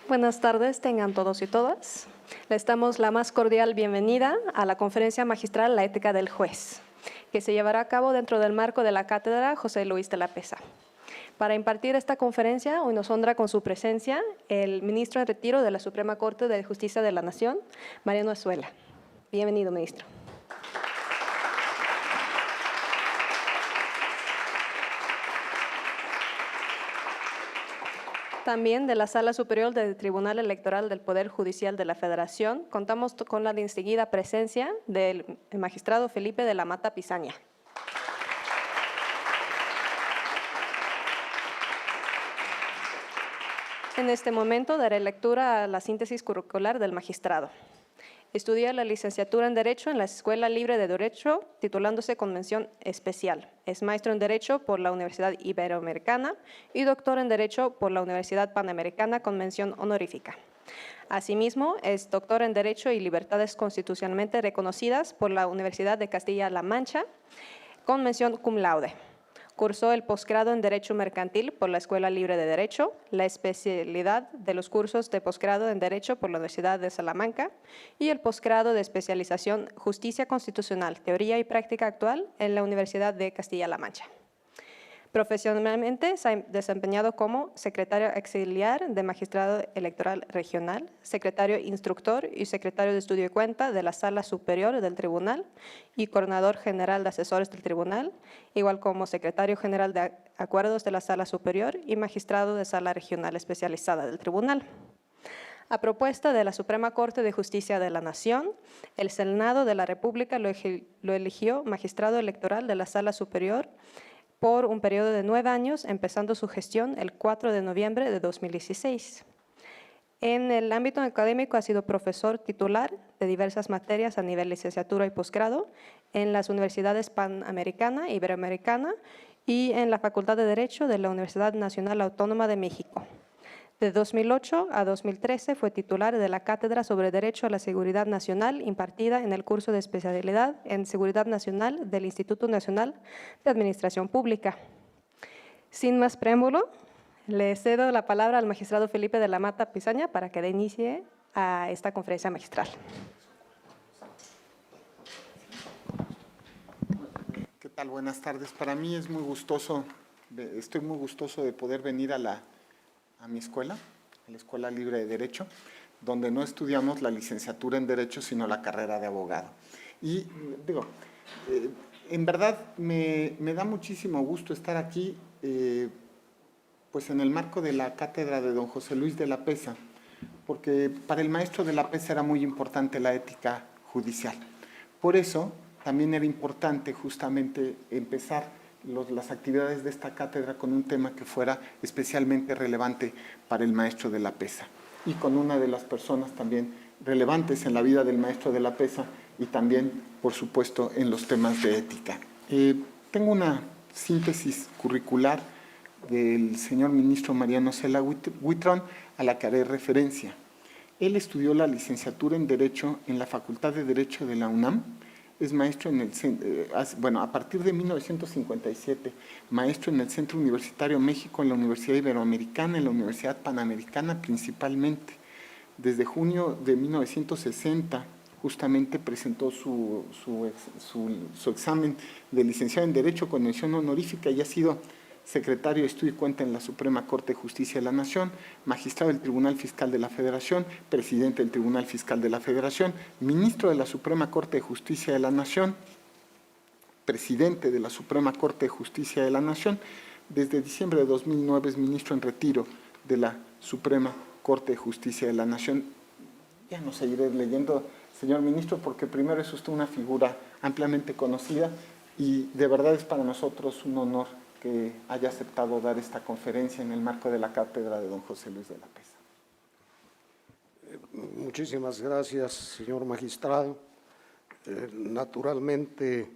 Buenas tardes, tengan todos y todas. Les damos la más cordial bienvenida a la conferencia magistral La Ética del Juez, que se llevará a cabo dentro del marco de la Cátedra José Luis de la Peza. Para impartir esta conferencia, hoy nos honra con su presencia el ministro en retiro de la Suprema Corte de Justicia de la Nación, Mariano Azuela. Bienvenido, ministro. También de la Sala Superior del Tribunal Electoral del Poder Judicial de la Federación, contamos con la distinguida presencia del magistrado Felipe de la Mata Pizaña. En este momento daré lectura a la síntesis curricular del magistrado. Estudia la licenciatura en Derecho en la Escuela Libre de Derecho, titulándose con mención especial. Es maestro en Derecho por la Universidad Iberoamericana y doctor en Derecho por la Universidad Panamericana con mención honorífica. Asimismo, es doctor en Derecho y Libertades Constitucionalmente reconocidas por la Universidad de Castilla-La Mancha con mención cum laude. Cursó el posgrado en Derecho Mercantil por la Escuela Libre de Derecho, la especialidad de los cursos de posgrado en Derecho por la Universidad de Salamanca y el posgrado de especialización Justicia Constitucional, Teoría y Práctica Actual en la Universidad de Castilla-La Mancha. Profesionalmente se ha desempeñado como secretario auxiliar de Magistrado Electoral Regional, secretario instructor y secretario de Estudio y Cuenta de la Sala Superior del Tribunal y coordinador general de asesores del Tribunal, igual como secretario general de Acuerdos de la Sala Superior y magistrado de Sala Regional Especializada del Tribunal. A propuesta de la Suprema Corte de Justicia de la Nación, el Senado de la República lo eligió magistrado electoral de la Sala Superior por un periodo de 9 años, empezando su gestión el 4 de noviembre de 2016. En el ámbito académico ha sido profesor titular de diversas materias a nivel licenciatura y posgrado en las universidades Panamericana, Iberoamericana y en la Facultad de Derecho de la Universidad Nacional Autónoma de México. De 2008 a 2013 fue titular de la Cátedra sobre Derecho a la Seguridad Nacional impartida en el curso de especialidad en Seguridad Nacional del Instituto Nacional de Administración Pública. Sin más preámbulo, le cedo la palabra al magistrado Felipe de la Mata Pizaña para que dé inicio a esta conferencia magistral. ¿Qué tal? Buenas tardes. Para mí es muy gustoso, estoy muy gustoso de poder venir a mi escuela, a la Escuela Libre de Derecho, donde no estudiamos la licenciatura en Derecho, sino la carrera de abogado. Y digo, en verdad me da muchísimo gusto estar aquí, pues en el marco de la cátedra de don José Luis de la Peza, porque para el maestro de la Peza era muy importante la ética judicial. Por eso también era importante justamente empezar las actividades de esta cátedra con un tema que fuera especialmente relevante para el maestro de la Peza y con una de las personas también relevantes en la vida del maestro de la Peza y también, por supuesto, en los temas de ética. Tengo una síntesis curricular del señor ministro Mariano Azuela Huitrón, a la que haré referencia. Él estudió la licenciatura en Derecho en la Facultad de Derecho de la UNAM. Es maestro a partir de 1957, maestro en el Centro Universitario México, en la Universidad Iberoamericana, en la Universidad Panamericana principalmente. Desde junio de 1960, justamente presentó su examen de licenciado en Derecho con mención honorífica y ha sido secretario de Estudio y Cuenta en la Suprema Corte de Justicia de la Nación, magistrado del Tribunal Fiscal de la Federación, presidente del Tribunal Fiscal de la Federación, ministro de la Suprema Corte de Justicia de la Nación, presidente de la Suprema Corte de Justicia de la Nación. Desde diciembre de 2009 es ministro en retiro de la Suprema Corte de Justicia de la Nación. Ya no seguiré leyendo, señor ministro, porque primero es usted una figura ampliamente conocida y de verdad es para nosotros un honor que haya aceptado dar esta conferencia en el marco de la cátedra de don José Luis de la Peza. Muchísimas gracias, señor magistrado. Naturalmente,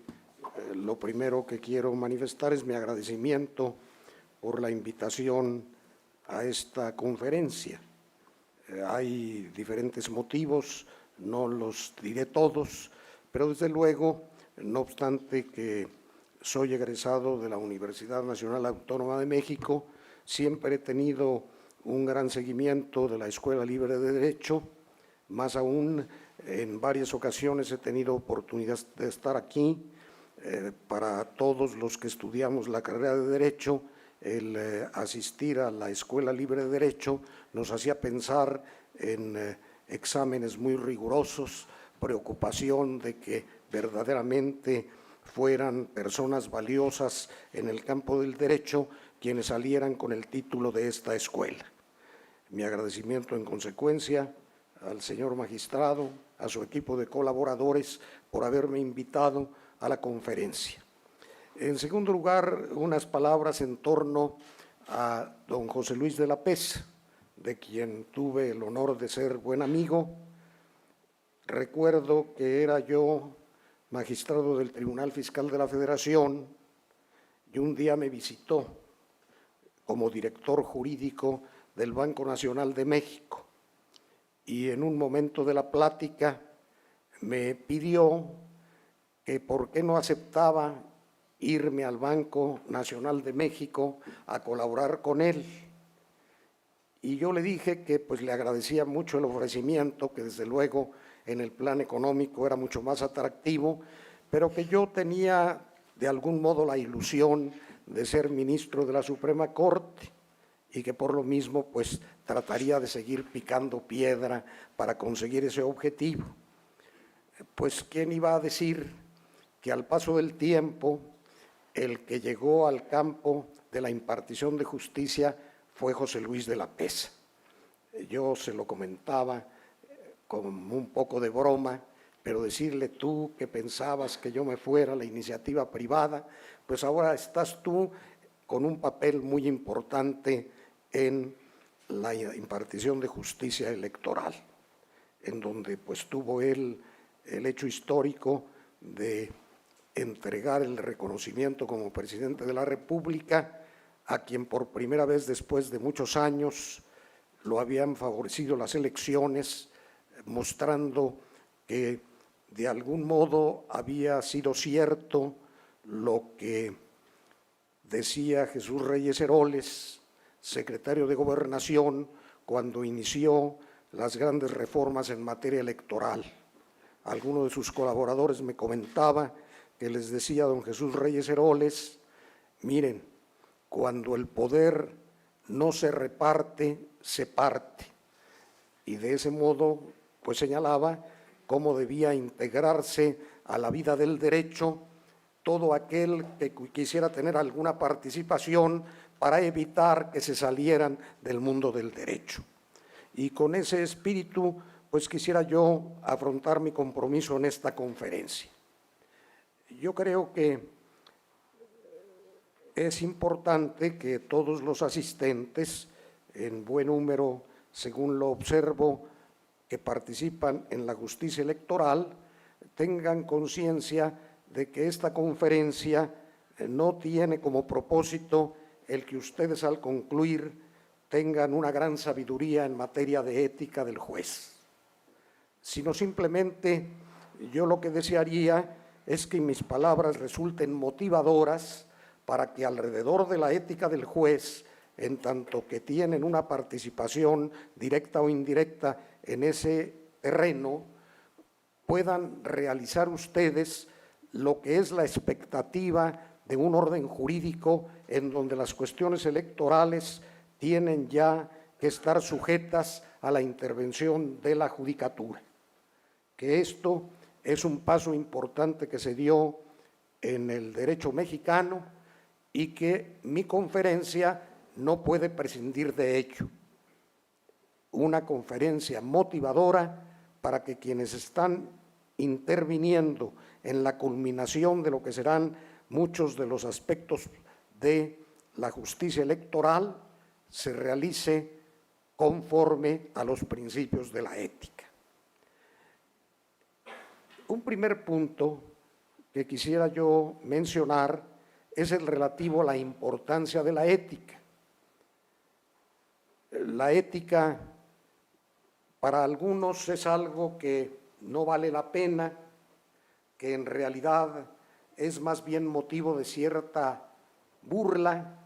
lo primero que quiero manifestar es mi agradecimiento por la invitación a esta conferencia. Hay diferentes motivos, no los diré todos, pero desde luego, no obstante que soy egresado de la Universidad Nacional Autónoma de México, siempre he tenido un gran seguimiento de la Escuela Libre de Derecho, más aún en varias ocasiones he tenido oportunidad de estar aquí. Para todos los que estudiamos la carrera de Derecho, el asistir a la Escuela Libre de Derecho nos hacía pensar en exámenes muy rigurosos, preocupación de que verdaderamente fueran personas valiosas en el campo del derecho quienes salieran con el título de esta escuela. Mi agradecimiento en consecuencia al señor magistrado, a su equipo de colaboradores por haberme invitado a la conferencia. En segundo lugar, unas palabras en torno a don José Luis de la Pez, de quien tuve el honor de ser buen amigo. Recuerdo que era yo magistrado del Tribunal Fiscal de la Federación y un día me visitó como director jurídico del Banco Nacional de México y en un momento de la plática me pidió que por qué no aceptaba irme al Banco Nacional de México a colaborar con él. Y yo le dije que pues le agradecía mucho el ofrecimiento, que desde luego en el plan económico era mucho más atractivo, pero que yo tenía de algún modo la ilusión de ser ministro de la Suprema Corte y que por lo mismo pues trataría de seguir picando piedra para conseguir ese objetivo. Pues quién iba a decir que al paso del tiempo el que llegó al campo de la impartición de justicia fue José Luis de la Pez. Yo se lo comentaba con un poco de broma, pero decirle tú que pensabas que yo me fuera a la iniciativa privada, pues ahora estás tú con un papel muy importante en la impartición de justicia electoral, en donde pues tuvo él el hecho histórico de entregar el reconocimiento como presidente de la República a quien por primera vez después de muchos años lo habían favorecido las elecciones, mostrando que de algún modo había sido cierto lo que decía Jesús Reyes Heroles, secretario de Gobernación, cuando inició las grandes reformas en materia electoral. Alguno de sus colaboradores me comentaba que les decía a don Jesús Reyes Heroles, miren, cuando el poder no se reparte, se parte. Y de ese modo, pues señalaba cómo debía integrarse a la vida del derecho todo aquel que quisiera tener alguna participación para evitar que se salieran del mundo del derecho. Y con ese espíritu, pues quisiera yo afrontar mi compromiso en esta conferencia. Yo creo que es importante que todos los asistentes, en buen número, según lo observo, que participan en la justicia electoral, tengan conciencia de que esta conferencia no tiene como propósito el que ustedes al concluir tengan una gran sabiduría en materia de ética del juez, sino simplemente yo lo que desearía es que mis palabras resulten motivadoras para que alrededor de la ética del juez, en tanto que tienen una participación directa o indirecta en ese terreno, puedan realizar ustedes lo que es la expectativa de un orden jurídico en donde las cuestiones electorales tienen ya que estar sujetas a la intervención de la judicatura. Que esto es un paso importante que se dio en el derecho mexicano y que mi conferencia no puede prescindir de ello. Una conferencia motivadora para que quienes están interviniendo en la culminación de lo que serán muchos de los aspectos de la justicia electoral se realice conforme a los principios de la ética. Un primer punto que quisiera yo mencionar es el relativo a la importancia de la ética. La ética para algunos es algo que no vale la pena, que en realidad es más bien motivo de cierta burla,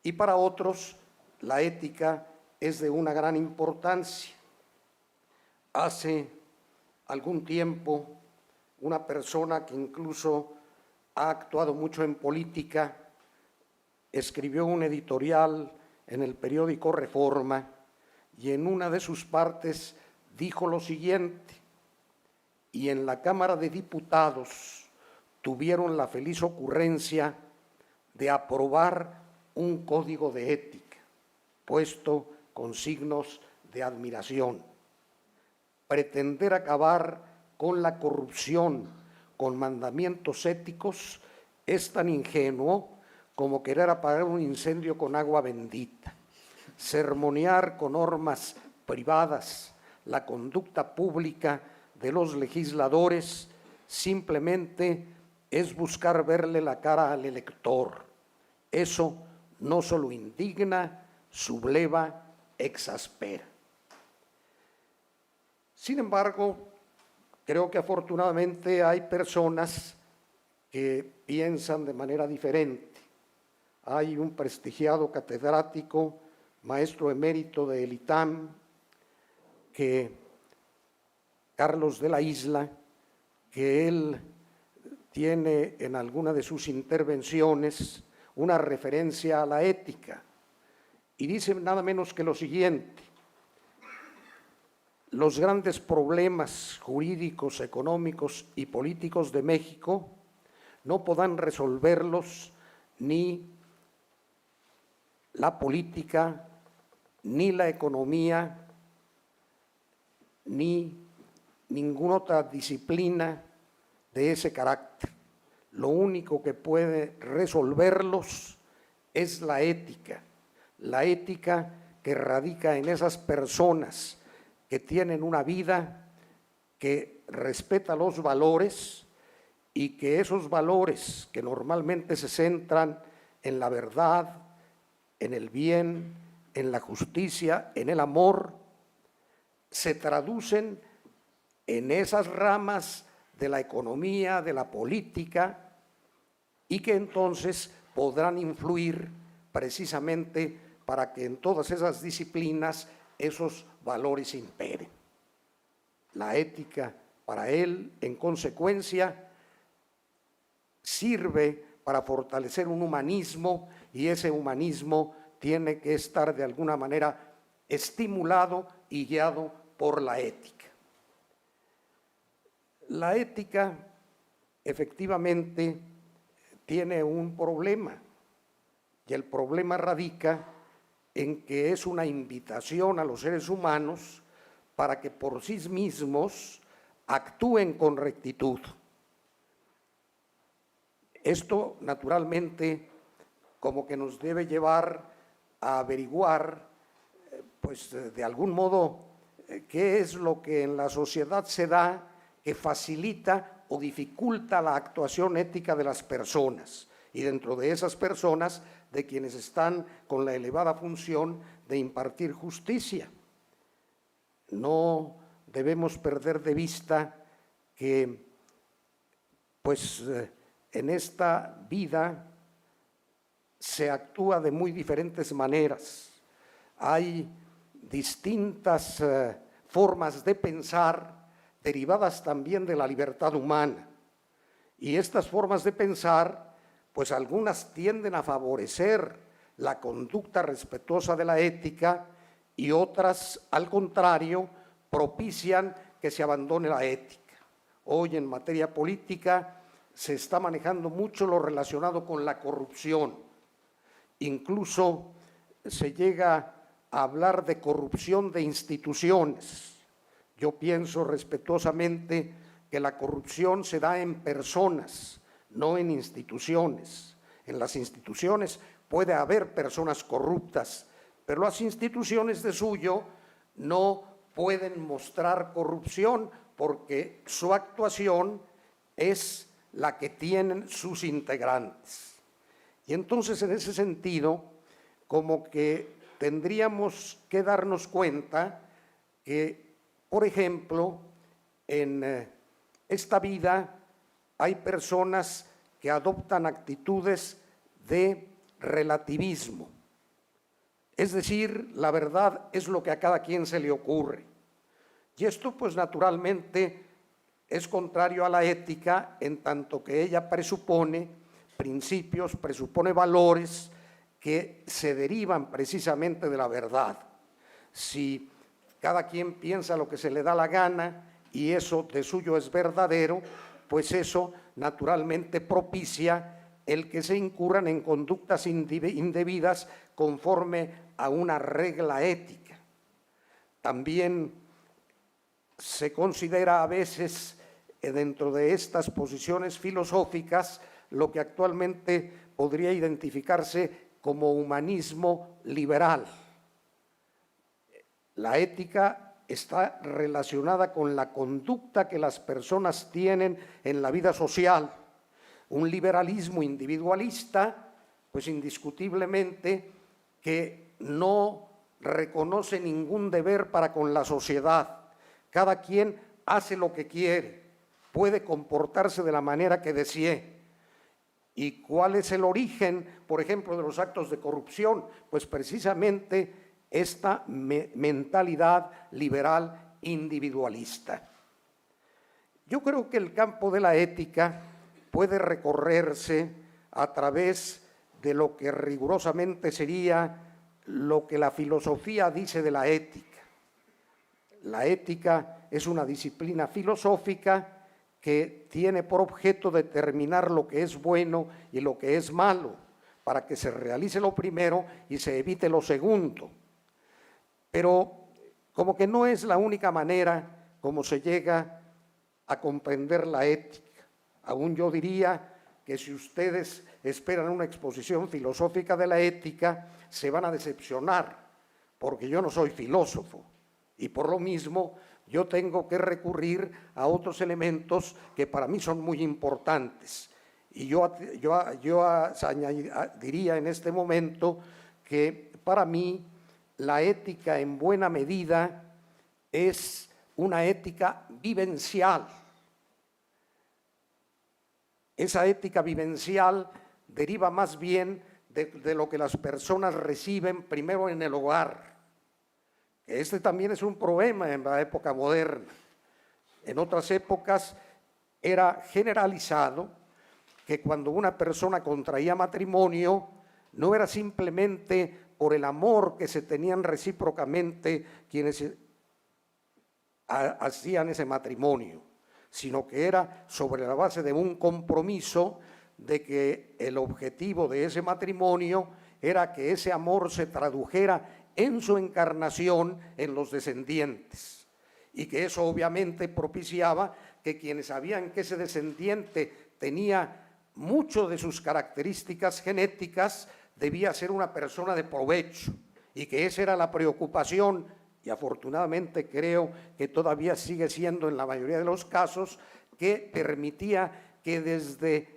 y para otros la ética es de una gran importancia. Hace algún tiempo, una persona que incluso ha actuado mucho en política escribió un editorial en el periódico Reforma y en una de sus partes dijo lo siguiente: y en la Cámara de Diputados tuvieron la feliz ocurrencia de aprobar un código de ética, puesto con signos de admiración. Pretender acabar con la corrupción con mandamientos éticos es tan ingenuo como querer apagar un incendio con agua bendita. Sermonear con normas privadas la conducta pública de los legisladores simplemente es buscar verle la cara al elector. Eso no solo indigna, subleva, exaspera. Sin embargo, creo que afortunadamente hay personas que piensan de manera diferente. Hay un prestigiado catedrático, maestro emérito del ITAM, Carlos de la Isla, que él tiene en alguna de sus intervenciones una referencia a la ética y dice nada menos que lo siguiente: los grandes problemas jurídicos, económicos y políticos de México no podrán resolverlos ni la política, ni la economía, ni ninguna otra disciplina de ese carácter. Lo único que puede resolverlos es la ética que radica en esas personas que tienen una vida que respeta los valores y que esos valores que normalmente se centran en la verdad, en el bien, en la justicia, en el amor, se traducen en esas ramas de la economía, de la política, y que entonces podrán influir precisamente para que en todas esas disciplinas esos valores imperen. La ética para él, en consecuencia, sirve para fortalecer un humanismo, y ese humanismo tiene que estar de alguna manera estimulado y guiado por la ética. La ética efectivamente tiene un problema, y el problema radica en que es una invitación a los seres humanos para que por sí mismos actúen con rectitud. Esto, naturalmente, como que nos debe llevar a averiguar, pues de algún modo, qué es lo que en la sociedad se da que facilita o dificulta la actuación ética de las personas, y dentro de esas personas, de quienes están con la elevada función de impartir justicia. No debemos perder de vista que, pues, en esta vida se actúa de muy diferentes maneras. Hay distintas formas de pensar derivadas también de la libertad humana. Y estas formas de pensar, pues algunas tienden a favorecer la conducta respetuosa de la ética y otras, al contrario, propician que se abandone la ética. Hoy en materia política se está manejando mucho lo relacionado con la corrupción. Incluso se llega a hablar de corrupción de instituciones. Yo pienso respetuosamente que la corrupción se da en personas, no en instituciones. En las instituciones puede haber personas corruptas, pero las instituciones de suyo no pueden mostrar corrupción porque su actuación es la que tienen sus integrantes. Y entonces, en ese sentido, como que tendríamos que darnos cuenta que, por ejemplo, en esta vida hay personas que adoptan actitudes de relativismo. Es decir, la verdad es lo que a cada quien se le ocurre. Y esto, pues naturalmente, es contrario a la ética, en tanto que ella presupone principios, presupone valores que se derivan precisamente de la verdad. Si cada quien piensa lo que se le da la gana y eso de suyo es verdadero, pues eso naturalmente propicia el que se incurran en conductas indebidas conforme a una regla ética. También se considera a veces dentro de estas posiciones filosóficas lo que actualmente podría identificarse como humanismo liberal. La ética está relacionada con la conducta que las personas tienen en la vida social. Un liberalismo individualista, pues indiscutiblemente que no reconoce ningún deber para con la sociedad. Cada quien hace lo que quiere, puede comportarse de la manera que desee. ¿Y cuál es el origen, por ejemplo, de los actos de corrupción? Pues precisamente esta mentalidad liberal individualista. Yo creo que el campo de la ética puede recorrerse a través de lo que rigurosamente sería lo que la filosofía dice de la ética. La ética es una disciplina filosófica que tiene por objeto determinar lo que es bueno y lo que es malo, para que se realice lo primero y se evite lo segundo. Pero como que no es la única manera como se llega a comprender la ética. Aún yo diría que si ustedes esperan una exposición filosófica de la ética, se van a decepcionar, porque yo no soy filósofo y por lo mismo yo tengo que recurrir a otros elementos que para mí son muy importantes. Y yo diría en este momento que para mí la ética en buena medida es una ética vivencial. Esa ética vivencial deriva más bien de lo que las personas reciben primero en el hogar. Este también es un problema en la época moderna. En otras épocas era generalizado que cuando una persona contraía matrimonio no era simplemente por el amor que se tenían recíprocamente quienes hacían ese matrimonio, sino que era sobre la base de un compromiso de que el objetivo de ese matrimonio era que ese amor se tradujera en su encarnación en los descendientes, y que eso obviamente propiciaba que quienes sabían que ese descendiente tenía mucho de sus características genéticas, debía ser una persona de provecho, y que esa era la preocupación, y afortunadamente creo que todavía sigue siendo en la mayoría de los casos, que permitía que desde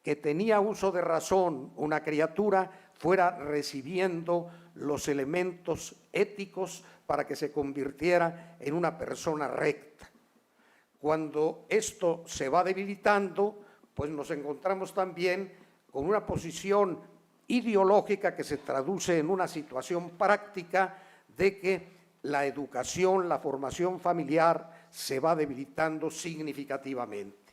que tenía uso de razón una criatura fuera recibiendo los elementos éticos para que se convirtiera en una persona recta. Cuando esto se va debilitando, pues nos encontramos también con una posición ideológica que se traduce en una situación práctica de que la educación, la formación familiar se va debilitando significativamente.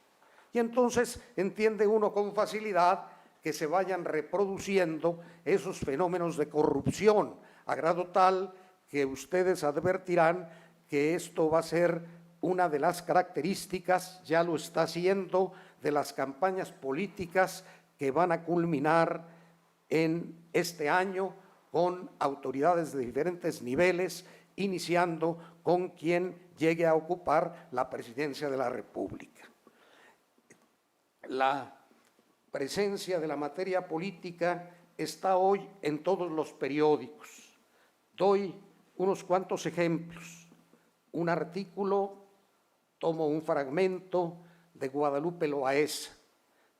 Y entonces entiende uno con facilidad que se vayan reproduciendo esos fenómenos de corrupción, a grado tal que ustedes advertirán que esto va a ser una de las características, ya lo está haciendo, de las campañas políticas que van a culminar en este año con autoridades de diferentes niveles, iniciando con quien llegue a ocupar la presidencia de la República. La presencia de la materia política está hoy en todos los periódicos. Doy unos cuantos ejemplos. Un artículo, tomo un fragmento de Guadalupe Loaesa.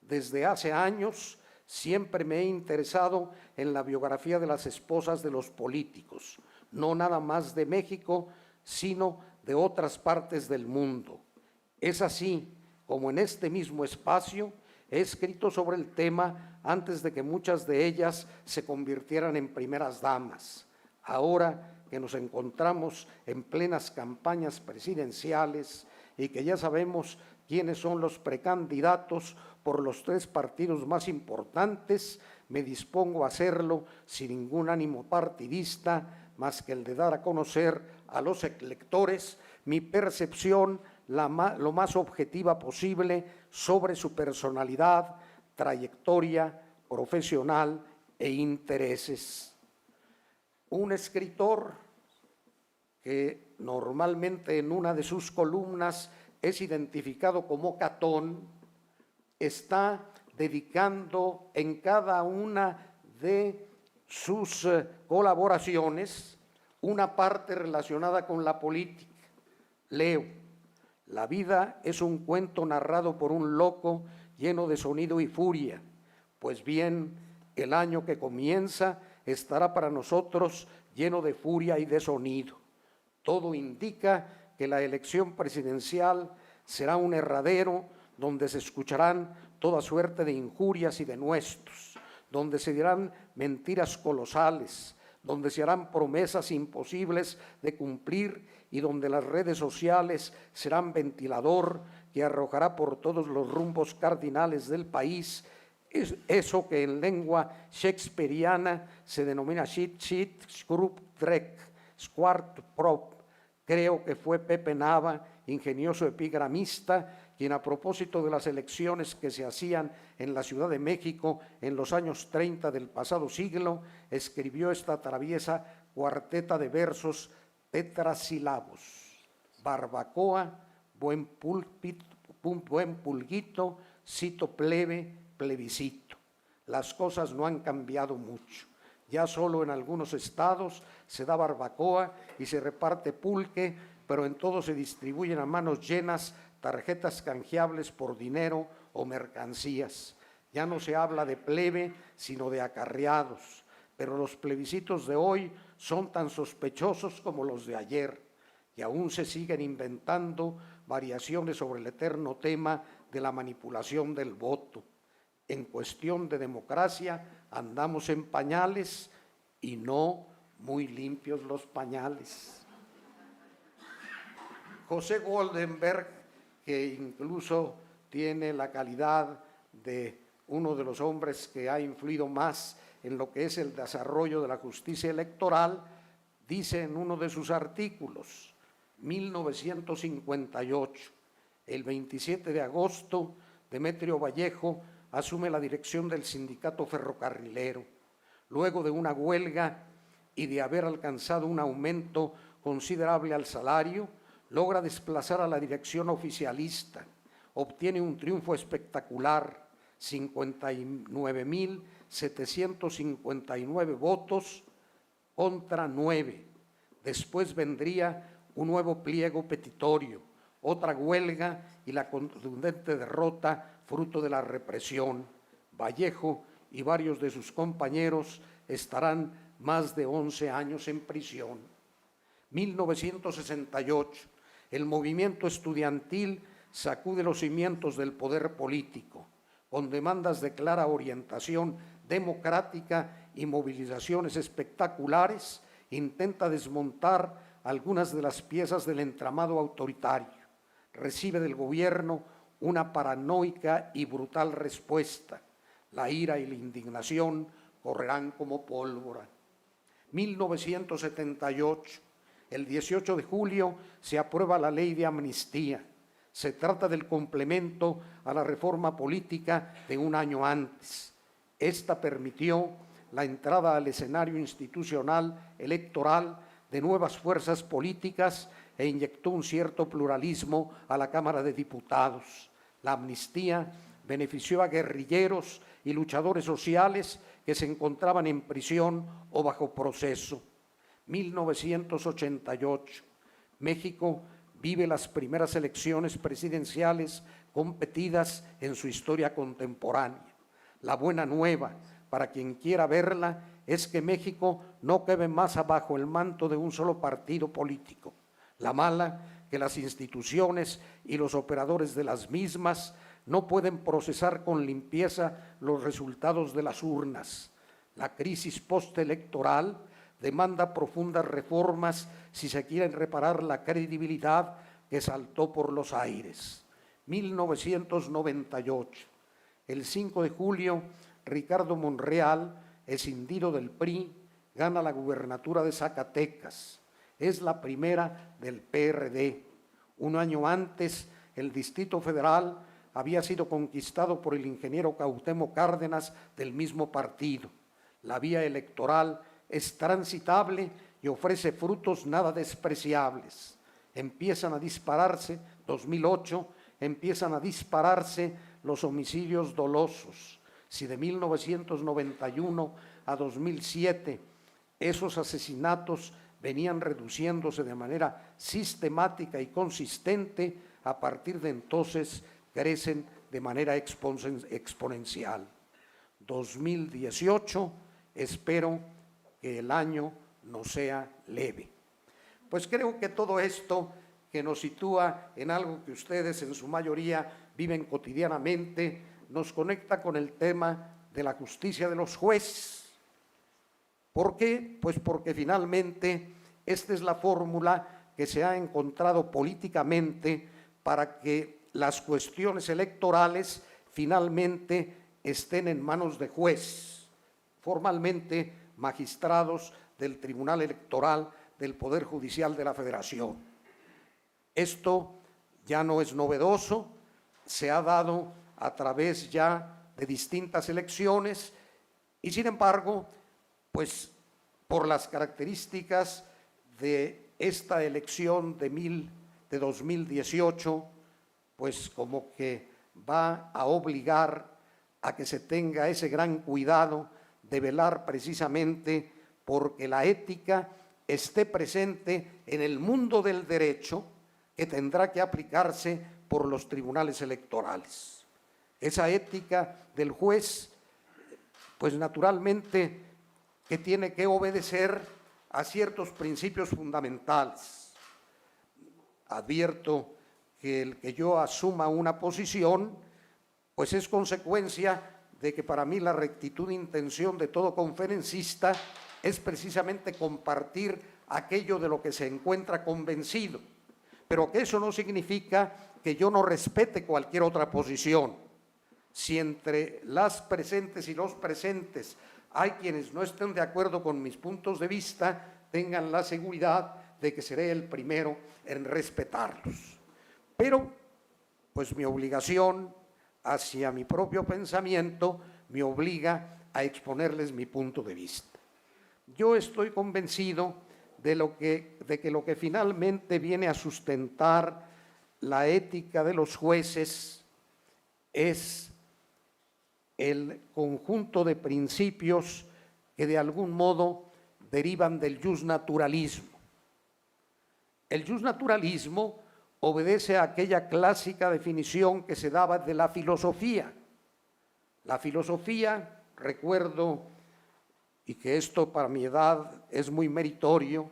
Desde hace años siempre me he interesado en la biografía de las esposas de los políticos, no nada más de México, sino de otras partes del mundo. Es así como en este mismo espacio He escrito sobre el tema antes de que muchas de ellas se convirtieran en primeras damas. Ahora que nos encontramos en plenas campañas presidenciales y que ya sabemos quiénes son los precandidatos por los 3 partidos más importantes, me dispongo a hacerlo sin ningún ánimo partidista, más que el de dar a conocer a los electores mi percepción lo más objetiva posible sobre su personalidad, trayectoria profesional e intereses. Un escritor que normalmente en una de sus columnas es identificado como Catón, está dedicando en cada una de sus colaboraciones una parte relacionada con la política. Leo: la vida es un cuento narrado por un loco lleno de sonido y furia. Pues bien, el año que comienza estará para nosotros lleno de furia y de sonido. Todo indica que la elección presidencial será un herradero donde se escucharán toda suerte de injurias y denuestos, donde se dirán mentiras colosales, donde se harán promesas imposibles de cumplir y donde las redes sociales serán ventilador que arrojará por todos los rumbos cardinales del país eso que en lengua shakespeariana se denomina shit, scrub, drek, squart, prop. Creo que fue Pepe Nava, ingenioso epigramista, quien a propósito de las elecciones que se hacían en la Ciudad de México en los años 30 del pasado siglo, escribió esta traviesa cuarteta de versos tetrasílabos: barbacoa, buen pulguito, cito plebe, plebiscito. Las cosas no han cambiado mucho. Ya solo en algunos estados se da barbacoa y se reparte pulque, pero en todo se distribuyen a manos llenas tarjetas canjeables por dinero o mercancías. Ya no se habla de plebe, sino de acarreados, pero los plebiscitos de hoy son tan sospechosos como los de ayer, y aún se siguen inventando variaciones sobre el eterno tema de la manipulación del voto. En cuestión de democracia andamos en pañales y no muy limpios los pañales. José Goldenberg, que incluso tiene la calidad de uno de los hombres que ha influido más en lo que es el desarrollo de la justicia electoral, dice en uno de sus artículos: 1958, el 27 de agosto, Demetrio Vallejo asume la dirección del sindicato ferrocarrilero. Luego de una huelga y de haber alcanzado un aumento considerable al salario, logra desplazar a la dirección oficialista. Obtiene un triunfo espectacular: 59.759 votos contra 9. Después vendría un nuevo pliego petitorio, otra huelga y la contundente derrota fruto de la represión. Vallejo y varios de sus compañeros estarán más de 11 años en prisión. 1968, el movimiento estudiantil sacude los cimientos del poder político, con demandas de clara orientación democrática y movilizaciones espectaculares, intenta desmontar algunas de las piezas del entramado autoritario. Recibe del gobierno una paranoica y brutal respuesta. La ira y la indignación correrán como pólvora. 1978, el 18 de julio se aprueba la ley de amnistía. Se trata del complemento a la reforma política de un año antes. Esta permitió la entrada al escenario institucional electoral de nuevas fuerzas políticas e inyectó un cierto pluralismo a la Cámara de Diputados. La amnistía benefició a guerrilleros y luchadores sociales que se encontraban en prisión o bajo proceso. 1988, México vive las primeras elecciones presidenciales competidas en su historia contemporánea. La buena nueva, para quien quiera verla, es que México no cabe más abajo el manto de un solo partido político. La mala, que las instituciones y los operadores de las mismas no pueden procesar con limpieza los resultados de las urnas. La crisis postelectoral demanda profundas reformas si se quiere reparar la credibilidad que saltó por los aires. 1998. El 5 de julio, Ricardo Monreal, escindido del PRI, gana la gubernatura de Zacatecas. Es la primera del PRD. Un año antes, el Distrito Federal había sido conquistado por el ingeniero Cuauhtémoc Cárdenas del mismo partido. La vía electoral es transitable y ofrece frutos nada despreciables. Empiezan a dispararse, 2008, empiezan a dispararse los homicidios dolosos. Si de 1991 a 2007 esos asesinatos venían reduciéndose de manera sistemática y consistente, a partir de entonces crecen de manera exponencial. 2018, espero que el año no sea leve. Pues creo que todo esto que nos sitúa en algo que ustedes en su mayoría viven cotidianamente, nos conecta con el tema de la justicia de los jueces. ¿Por qué? Pues porque finalmente esta es la fórmula que se ha encontrado políticamente para que las cuestiones electorales finalmente estén en manos de jueces, formalmente magistrados del Tribunal Electoral del Poder Judicial de la Federación. Esto ya no es novedoso, se ha dado a través ya de distintas elecciones y, sin embargo, pues por las características de esta elección de 2018, pues como que va a obligar a que se tenga ese gran cuidado de velar precisamente porque la ética esté presente en el mundo del derecho que tendrá que aplicarse por los tribunales electorales. Esa ética del juez, pues naturalmente que tiene que obedecer a ciertos principios fundamentales. Advierto que el que yo asuma una posición, pues es consecuencia de que para mí la rectitud de intención de todo conferencista es precisamente compartir aquello de lo que se encuentra convencido, pero que eso no significa que yo no respete cualquier otra posición. Si entre las presentes y los presentes hay quienes no estén de acuerdo con mis puntos de vista, tengan la seguridad de que seré el primero en respetarlos. Pero, pues mi obligación hacia mi propio pensamiento me obliga a exponerles mi punto de vista. Yo estoy convencido de que lo que finalmente viene a sustentar la ética de los jueces es el conjunto de principios que de algún modo derivan del justnaturalismo. El justnaturalismo obedece a aquella clásica definición que se daba de la filosofía. La filosofía, recuerdo, y que esto para mi edad es muy meritorio,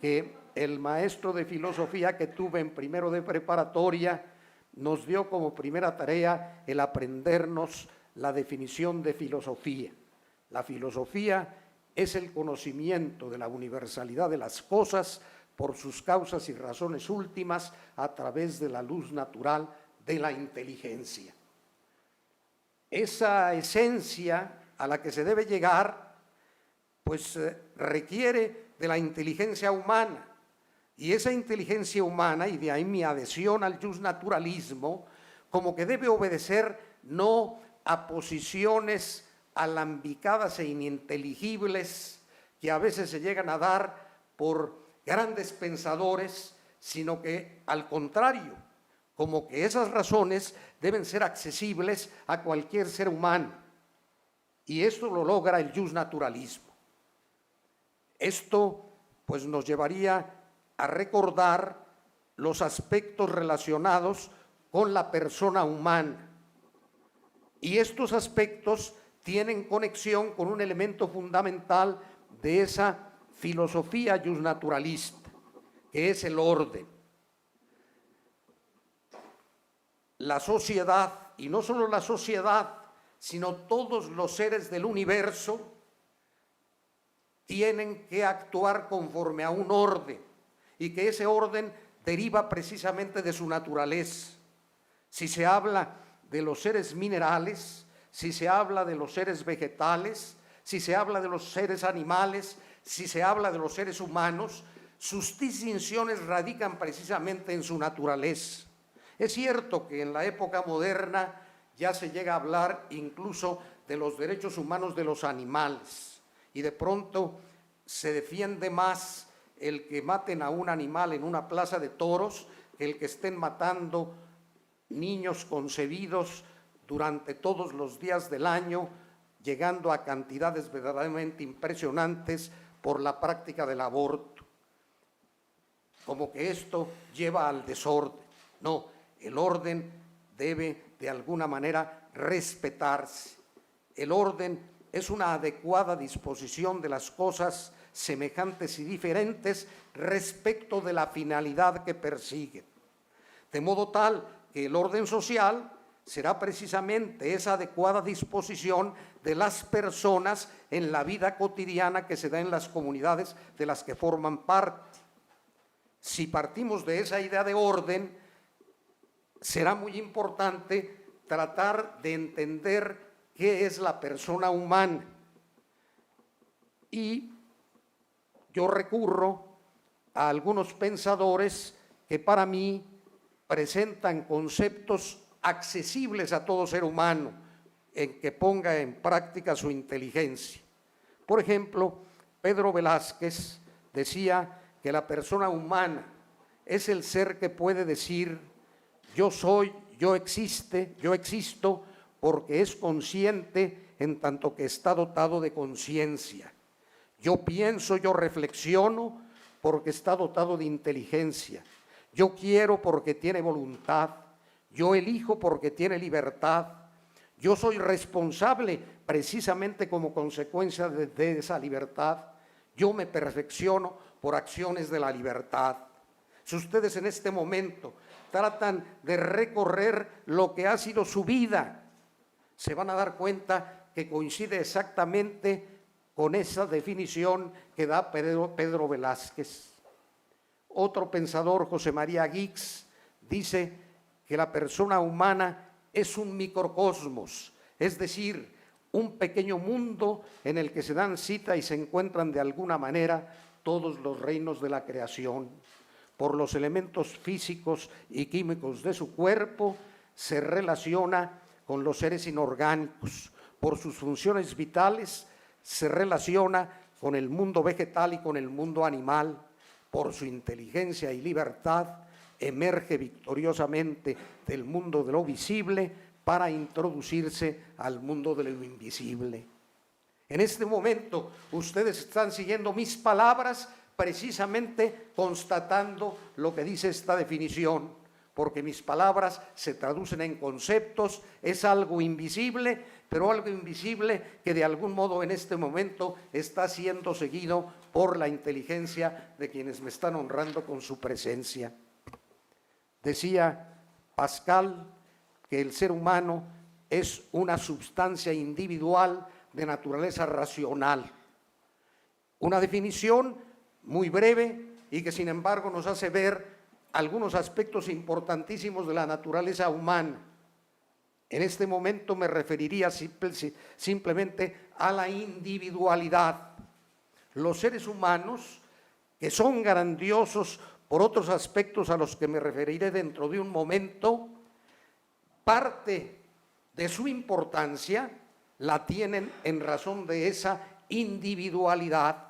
que el maestro de filosofía que tuve en primero de preparatoria nos dio como primera tarea el aprendernos la definición de filosofía. La filosofía es el conocimiento de la universalidad de las cosas por sus causas y razones últimas a través de la luz natural de la inteligencia. Esa esencia a la que se debe llegar, pues requiere de la inteligencia humana. Y esa inteligencia humana, y de ahí mi adhesión al justnaturalismo, como que debe obedecer no a posiciones alambicadas e ininteligibles que a veces se llegan a dar por grandes pensadores, sino que al contrario, como que esas razones deben ser accesibles a cualquier ser humano. Y esto lo logra el justnaturalismo. Esto pues nos llevaría a recordar los aspectos relacionados con la persona humana. Y estos aspectos tienen conexión con un elemento fundamental de esa filosofía justnaturalista, que es el orden. la sociedad, y no solo la sociedad, sino todos los seres del universo, tienen que actuar conforme a un orden, y que ese orden deriva precisamente de su naturaleza. Si se habla de los seres minerales, si se habla de los seres vegetales, si se habla de los seres animales, si se habla de los seres humanos, sus distinciones radican precisamente en su naturaleza. Es cierto que en la época moderna ya se llega a hablar incluso de los derechos humanos de los animales, y de pronto se defiende más el que maten a un animal en una plaza de toros que el que estén matando niños concebidos durante todos los días del año, llegando a cantidades verdaderamente impresionantes por la práctica del aborto. Como que esto lleva al desorden. No, el orden debe de alguna manera respetarse. El orden es una adecuada disposición de las cosas semejantes y diferentes respecto de la finalidad que persiguen. De modo tal que el orden social será precisamente esa adecuada disposición de las personas en la vida cotidiana que se da en las comunidades de las que forman parte. Si partimos de esa idea de orden, será muy importante tratar de entender qué es la persona humana. Y yo recurro a algunos pensadores que para mí presentan conceptos accesibles a todo ser humano, en que ponga en práctica su inteligencia. Por ejemplo, Pedro Velázquez decía que la persona humana es el ser que puede decir: yo soy, yo existo, porque es consciente en tanto que está dotado de conciencia. Yo pienso, yo reflexiono, porque está dotado de inteligencia. Yo quiero porque tiene voluntad. Yo elijo porque tiene libertad. Yo soy responsable precisamente como consecuencia de esa libertad. Yo me perfecciono por acciones de la libertad. Si ustedes en este momento tratan de recorrer lo que ha sido su vida, se van a dar cuenta que coincide exactamente con esa definición que da Pedro Velázquez. Otro pensador, José María Guix, dice que la persona humana es un microcosmos, es decir, un pequeño mundo en el que se dan cita y se encuentran de alguna manera todos los reinos de la creación. Por los elementos físicos y químicos de su cuerpo, se relaciona con los seres inorgánicos. Por sus funciones vitales, se relaciona con el mundo vegetal y con el mundo animal. Por su inteligencia y libertad, emerge victoriosamente del mundo de lo visible para introducirse al mundo de lo invisible. En este momento, ustedes están siguiendo mis palabras, precisamente constatando lo que dice esta definición, porque mis palabras se traducen en conceptos, es algo invisible, pero algo invisible que de algún modo en este momento está siendo seguido por la inteligencia de quienes me están honrando con su presencia. Decía Pascal que el ser humano es una sustancia individual de naturaleza racional. Una definición muy breve y que sin embargo nos hace ver algunos aspectos importantísimos de la naturaleza humana. En este momento me referiría simplemente a la individualidad. Los seres humanos, que son grandiosos por otros aspectos a los que me referiré dentro de un momento, parte de su importancia la tienen en razón de esa individualidad.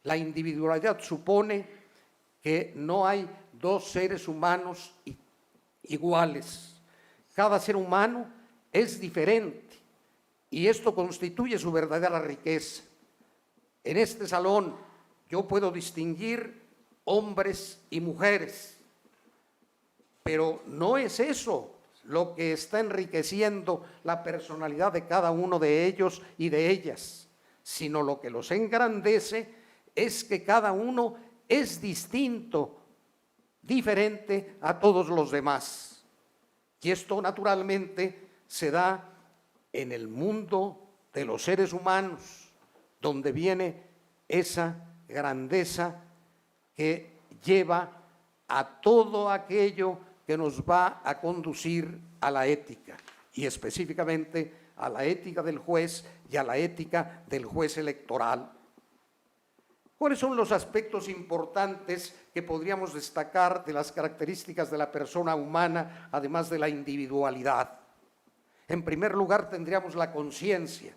La individualidad supone que no hay dos seres humanos iguales. Cada ser humano es diferente y esto constituye su verdadera riqueza. En este salón yo puedo distinguir hombres y mujeres, pero no es eso lo que está enriqueciendo la personalidad de cada uno de ellos y de ellas, sino lo que los engrandece es que cada uno es distinto, diferente a todos los demás. Y esto naturalmente se da en el mundo de los seres humanos, donde viene esa grandeza que lleva a todo aquello que nos va a conducir a la ética, y específicamente a la ética del juez y a la ética del juez electoral. ¿Cuáles son los aspectos importantes que podríamos destacar de las características de la persona humana, además de la individualidad? En primer lugar, tendríamos la conciencia.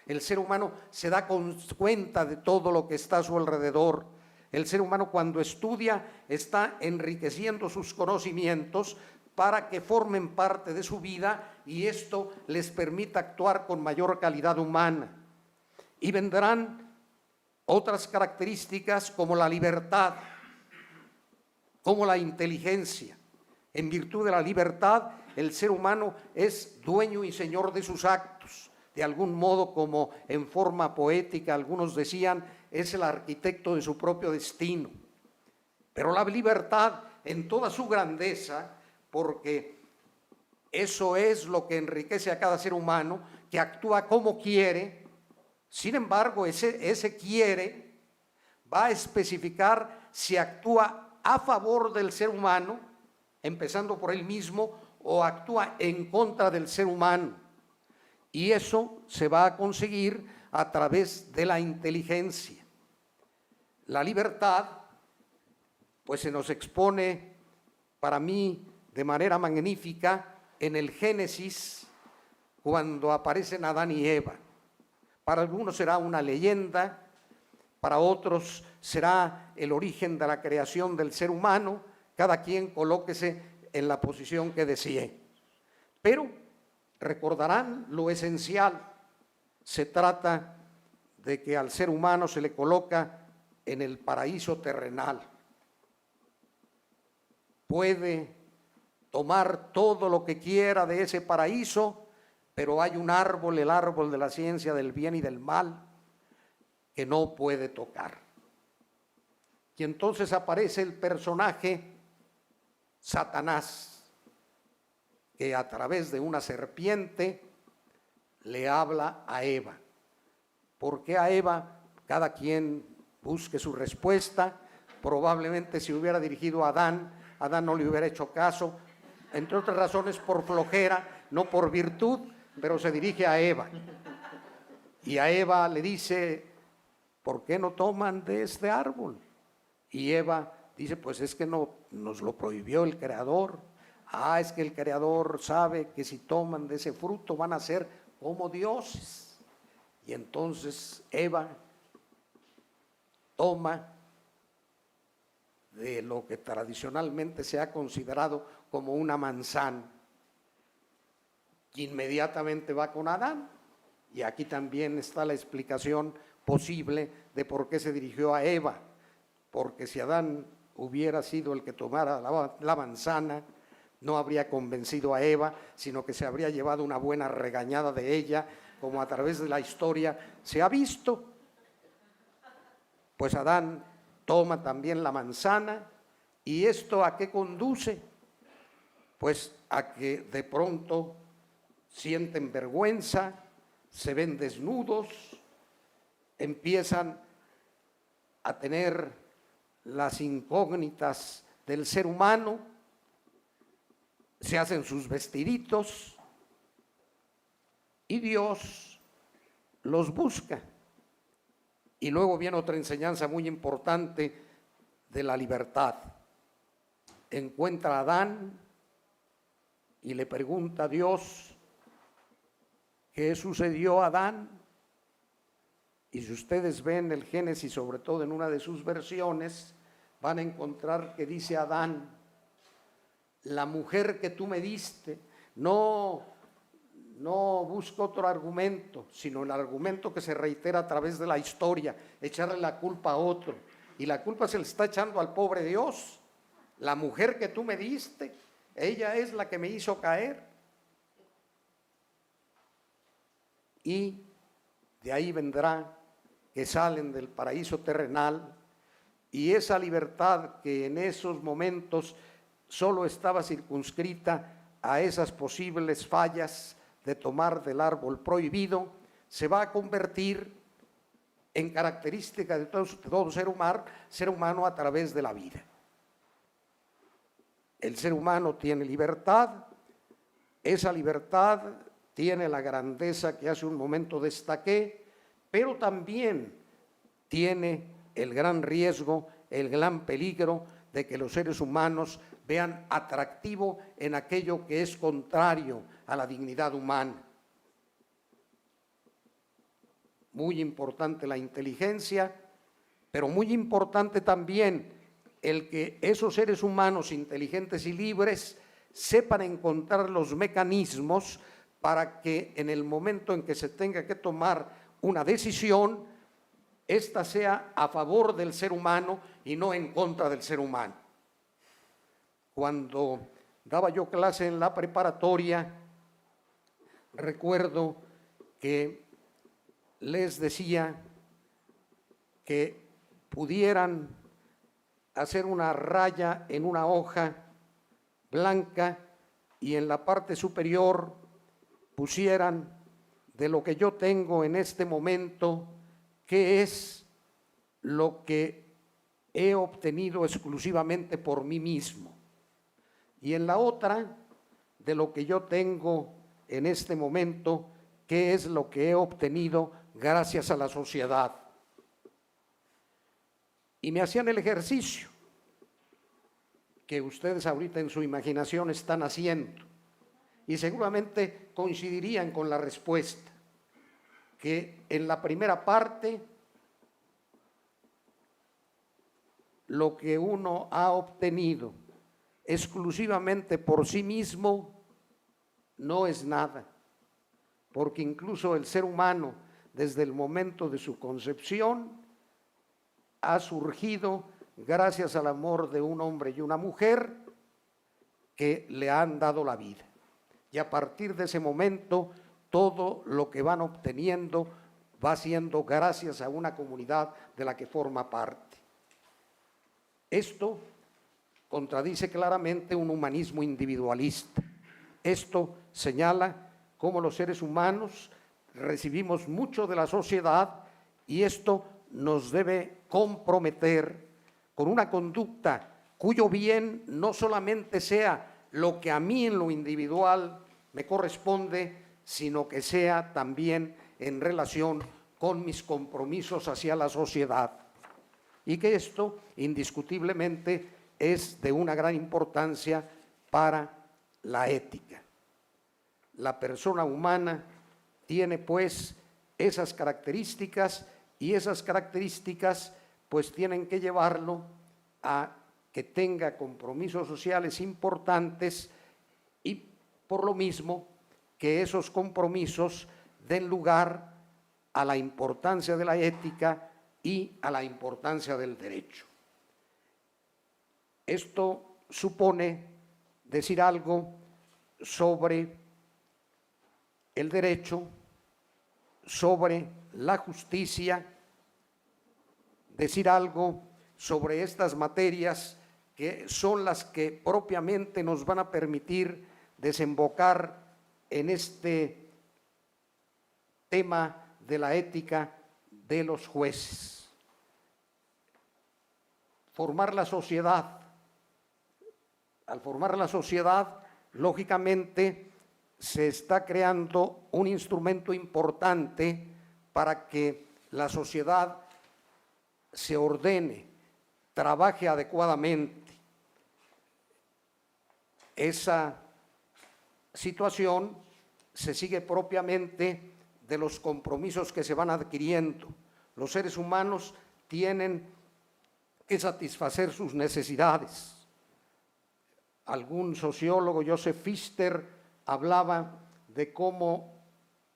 El ser humano se da cuenta de todo lo que está a su alrededor. El ser humano, cuando estudia, está enriqueciendo sus conocimientos para que formen parte de su vida, y esto les permita actuar con mayor calidad humana. Y vendrán otras características como la libertad, como la inteligencia. En virtud de la libertad, el ser humano es dueño y señor de sus actos. De algún modo, como en forma poética algunos decían, es el arquitecto de su propio destino. Pero la libertad en toda su grandeza, porque eso es lo que enriquece a cada ser humano, que actúa como quiere. Sin embargo, ese quiere va a especificar si actúa a favor del ser humano, empezando por él mismo, o actúa en contra del ser humano. Y eso se va a conseguir a través de la inteligencia. La libertad, pues se nos expone para mí de manera magnífica en el Génesis, cuando aparecen Adán y Eva. Para algunos será una leyenda, para otros será el origen de la creación del ser humano. Cada quien colóquese en la posición que desee. Pero recordarán lo esencial. Se trata de que al ser humano se le coloca en el paraíso terrenal. Puede tomar todo lo que quiera de ese paraíso, pero hay un árbol, el árbol de la ciencia del bien y del mal, que no puede tocar. Y entonces aparece el personaje Satanás, que a través de una serpiente le habla a Eva. ¿Por qué a Eva? Cada quien busque su respuesta. Probablemente si hubiera dirigido a Adán, Adán no le hubiera hecho caso, entre otras razones por flojera, no por virtud, pero se dirige a Eva. Y a Eva le dice, ¿por qué no toman de este árbol? Y Eva dice, pues es que no nos lo prohibió el Creador. Ah, es que el Creador sabe que si toman de ese fruto van a ser como dioses. Y entonces Eva toma de lo que tradicionalmente se ha considerado como una manzana, que inmediatamente va con Adán. Y aquí también está la explicación posible de por qué se dirigió a Eva, porque si Adán hubiera sido el que tomara la manzana, no habría convencido a Eva, sino que se habría llevado una buena regañada de ella, como a través de la historia se ha visto. Pues Adán toma también la manzana, ¿y esto a qué conduce? Pues a que de pronto sienten vergüenza, se ven desnudos, empiezan a tener las incógnitas del ser humano, se hacen sus vestiditos y Dios los busca. Y luego viene otra enseñanza muy importante de la libertad. Encuentra a Adán y le pregunta a Dios, ¿qué sucedió a Adán? Y si ustedes ven el Génesis, sobre todo en una de sus versiones, van a encontrar que dice Adán, la mujer que tú me diste. No busco otro argumento, sino el argumento que se reitera a través de la historia, echarle la culpa a otro. Y la culpa se le está echando al pobre Dios. La mujer que tú me diste, ella es la que me hizo caer. Y de ahí vendrá que salen del paraíso terrenal, y esa libertad que en esos momentos solo estaba circunscrita a esas posibles fallas de tomar del árbol prohibido, se va a convertir en característica de todo ser humano a través de la vida. El ser humano tiene libertad, esa libertad tiene la grandeza que hace un momento destaqué, pero también tiene el gran riesgo, el gran peligro de que los seres humanos vean atractivo en aquello que es contrario a la dignidad humana. Muy importante la inteligencia, pero muy importante también el que esos seres humanos inteligentes y libres sepan encontrar los mecanismos para que en el momento en que se tenga que tomar una decisión, esta sea a favor del ser humano y no en contra del ser humano. Cuando daba yo clase en la preparatoria, recuerdo que les decía que pudieran hacer una raya en una hoja blanca y en la parte superior pusieran de lo que yo tengo en este momento, qué es lo que he obtenido exclusivamente por mí mismo. Y en la otra, de lo que yo tengo en este momento, qué es lo que he obtenido gracias a la sociedad. Y me hacían el ejercicio que ustedes ahorita en su imaginación están haciendo, y seguramente coincidirían con la respuesta, que en la primera parte lo que uno ha obtenido exclusivamente por sí mismo no es nada, porque incluso el ser humano desde el momento de su concepción ha surgido gracias al amor de un hombre y una mujer que le han dado la vida. Y a partir de ese momento, todo lo que van obteniendo va siendo gracias a una comunidad de la que forma parte. Esto contradice claramente un humanismo individualista. Esto señala cómo los seres humanos recibimos mucho de la sociedad y esto nos debe comprometer con una conducta cuyo bien no solamente sea lo que a mí en lo individual me corresponde, sino que sea también en relación con mis compromisos hacia la sociedad. Y que esto indiscutiblemente es de una gran importancia para la ética. La persona humana tiene pues esas características y esas características pues tienen que llevarlo a que tenga compromisos sociales importantes y por lo mismo que esos compromisos den lugar a la importancia de la ética y a la importancia del derecho. Esto supone decir algo sobre el derecho, sobre la justicia, decir algo sobre estas materias que son las que propiamente nos van a permitir desembocar en este tema de la ética de los jueces. Formar la sociedad. Al formar la sociedad, lógicamente, se está creando un instrumento importante para que la sociedad se ordene, trabaje adecuadamente. Esa situación se sigue propiamente de los compromisos que se van adquiriendo. Los seres humanos tienen que satisfacer sus necesidades. Algún sociólogo, Joseph Pfister, hablaba de cómo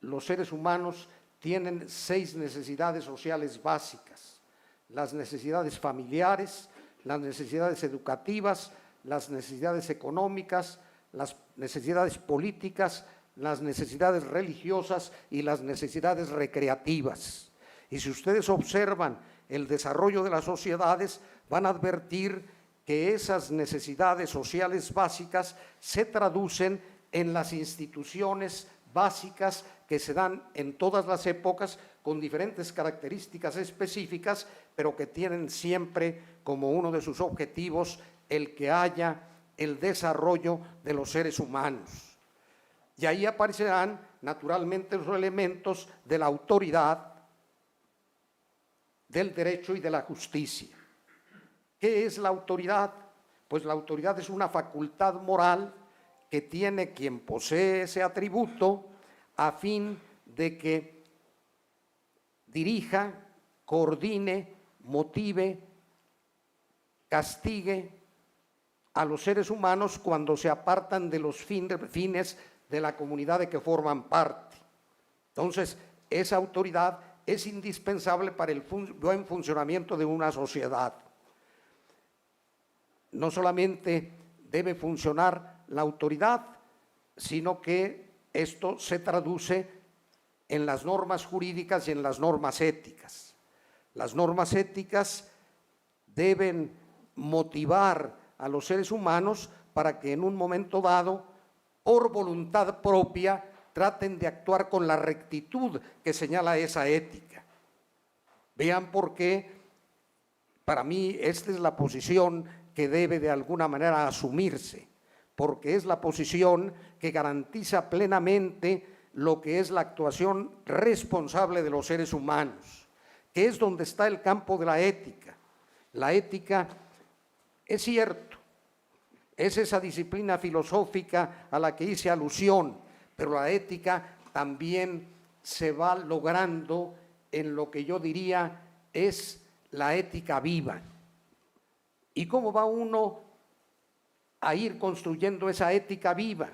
los seres humanos tienen 6 necesidades sociales básicas: las necesidades familiares, las necesidades educativas, las necesidades económicas, las necesidades políticas, las necesidades religiosas y las necesidades recreativas. Y si ustedes observan el desarrollo de las sociedades, van a advertir que esas necesidades sociales básicas se traducen en las instituciones básicas que se dan en todas las épocas con diferentes características específicas, pero que tienen siempre como uno de sus objetivos el que haya el desarrollo de los seres humanos. Y ahí aparecerán naturalmente los elementos de la autoridad, del derecho y de la justicia. ¿Qué es la autoridad? Pues la autoridad es una facultad moral que tiene quien posee ese atributo a fin de que dirija, coordine, motive, castigue a los seres humanos cuando se apartan de los fines de la comunidad de que forman parte. Entonces, esa autoridad es indispensable para el buen funcionamiento de una sociedad. No solamente debe funcionar la autoridad, sino que esto se traduce en las normas jurídicas y en las normas éticas. Las normas éticas deben motivar a los seres humanos para que en un momento dado, por voluntad propia, traten de actuar con la rectitud que señala esa ética. Vean por qué, para mí, esta es la posición que debe de alguna manera asumirse, porque es la posición que garantiza plenamente lo que es la actuación responsable de los seres humanos, que es donde está el campo de la ética. La ética, es cierto, es esa disciplina filosófica a la que hice alusión, pero la ética también se va logrando en lo que yo diría es la ética viva. ¿Y cómo va uno a ir construyendo esa ética viva?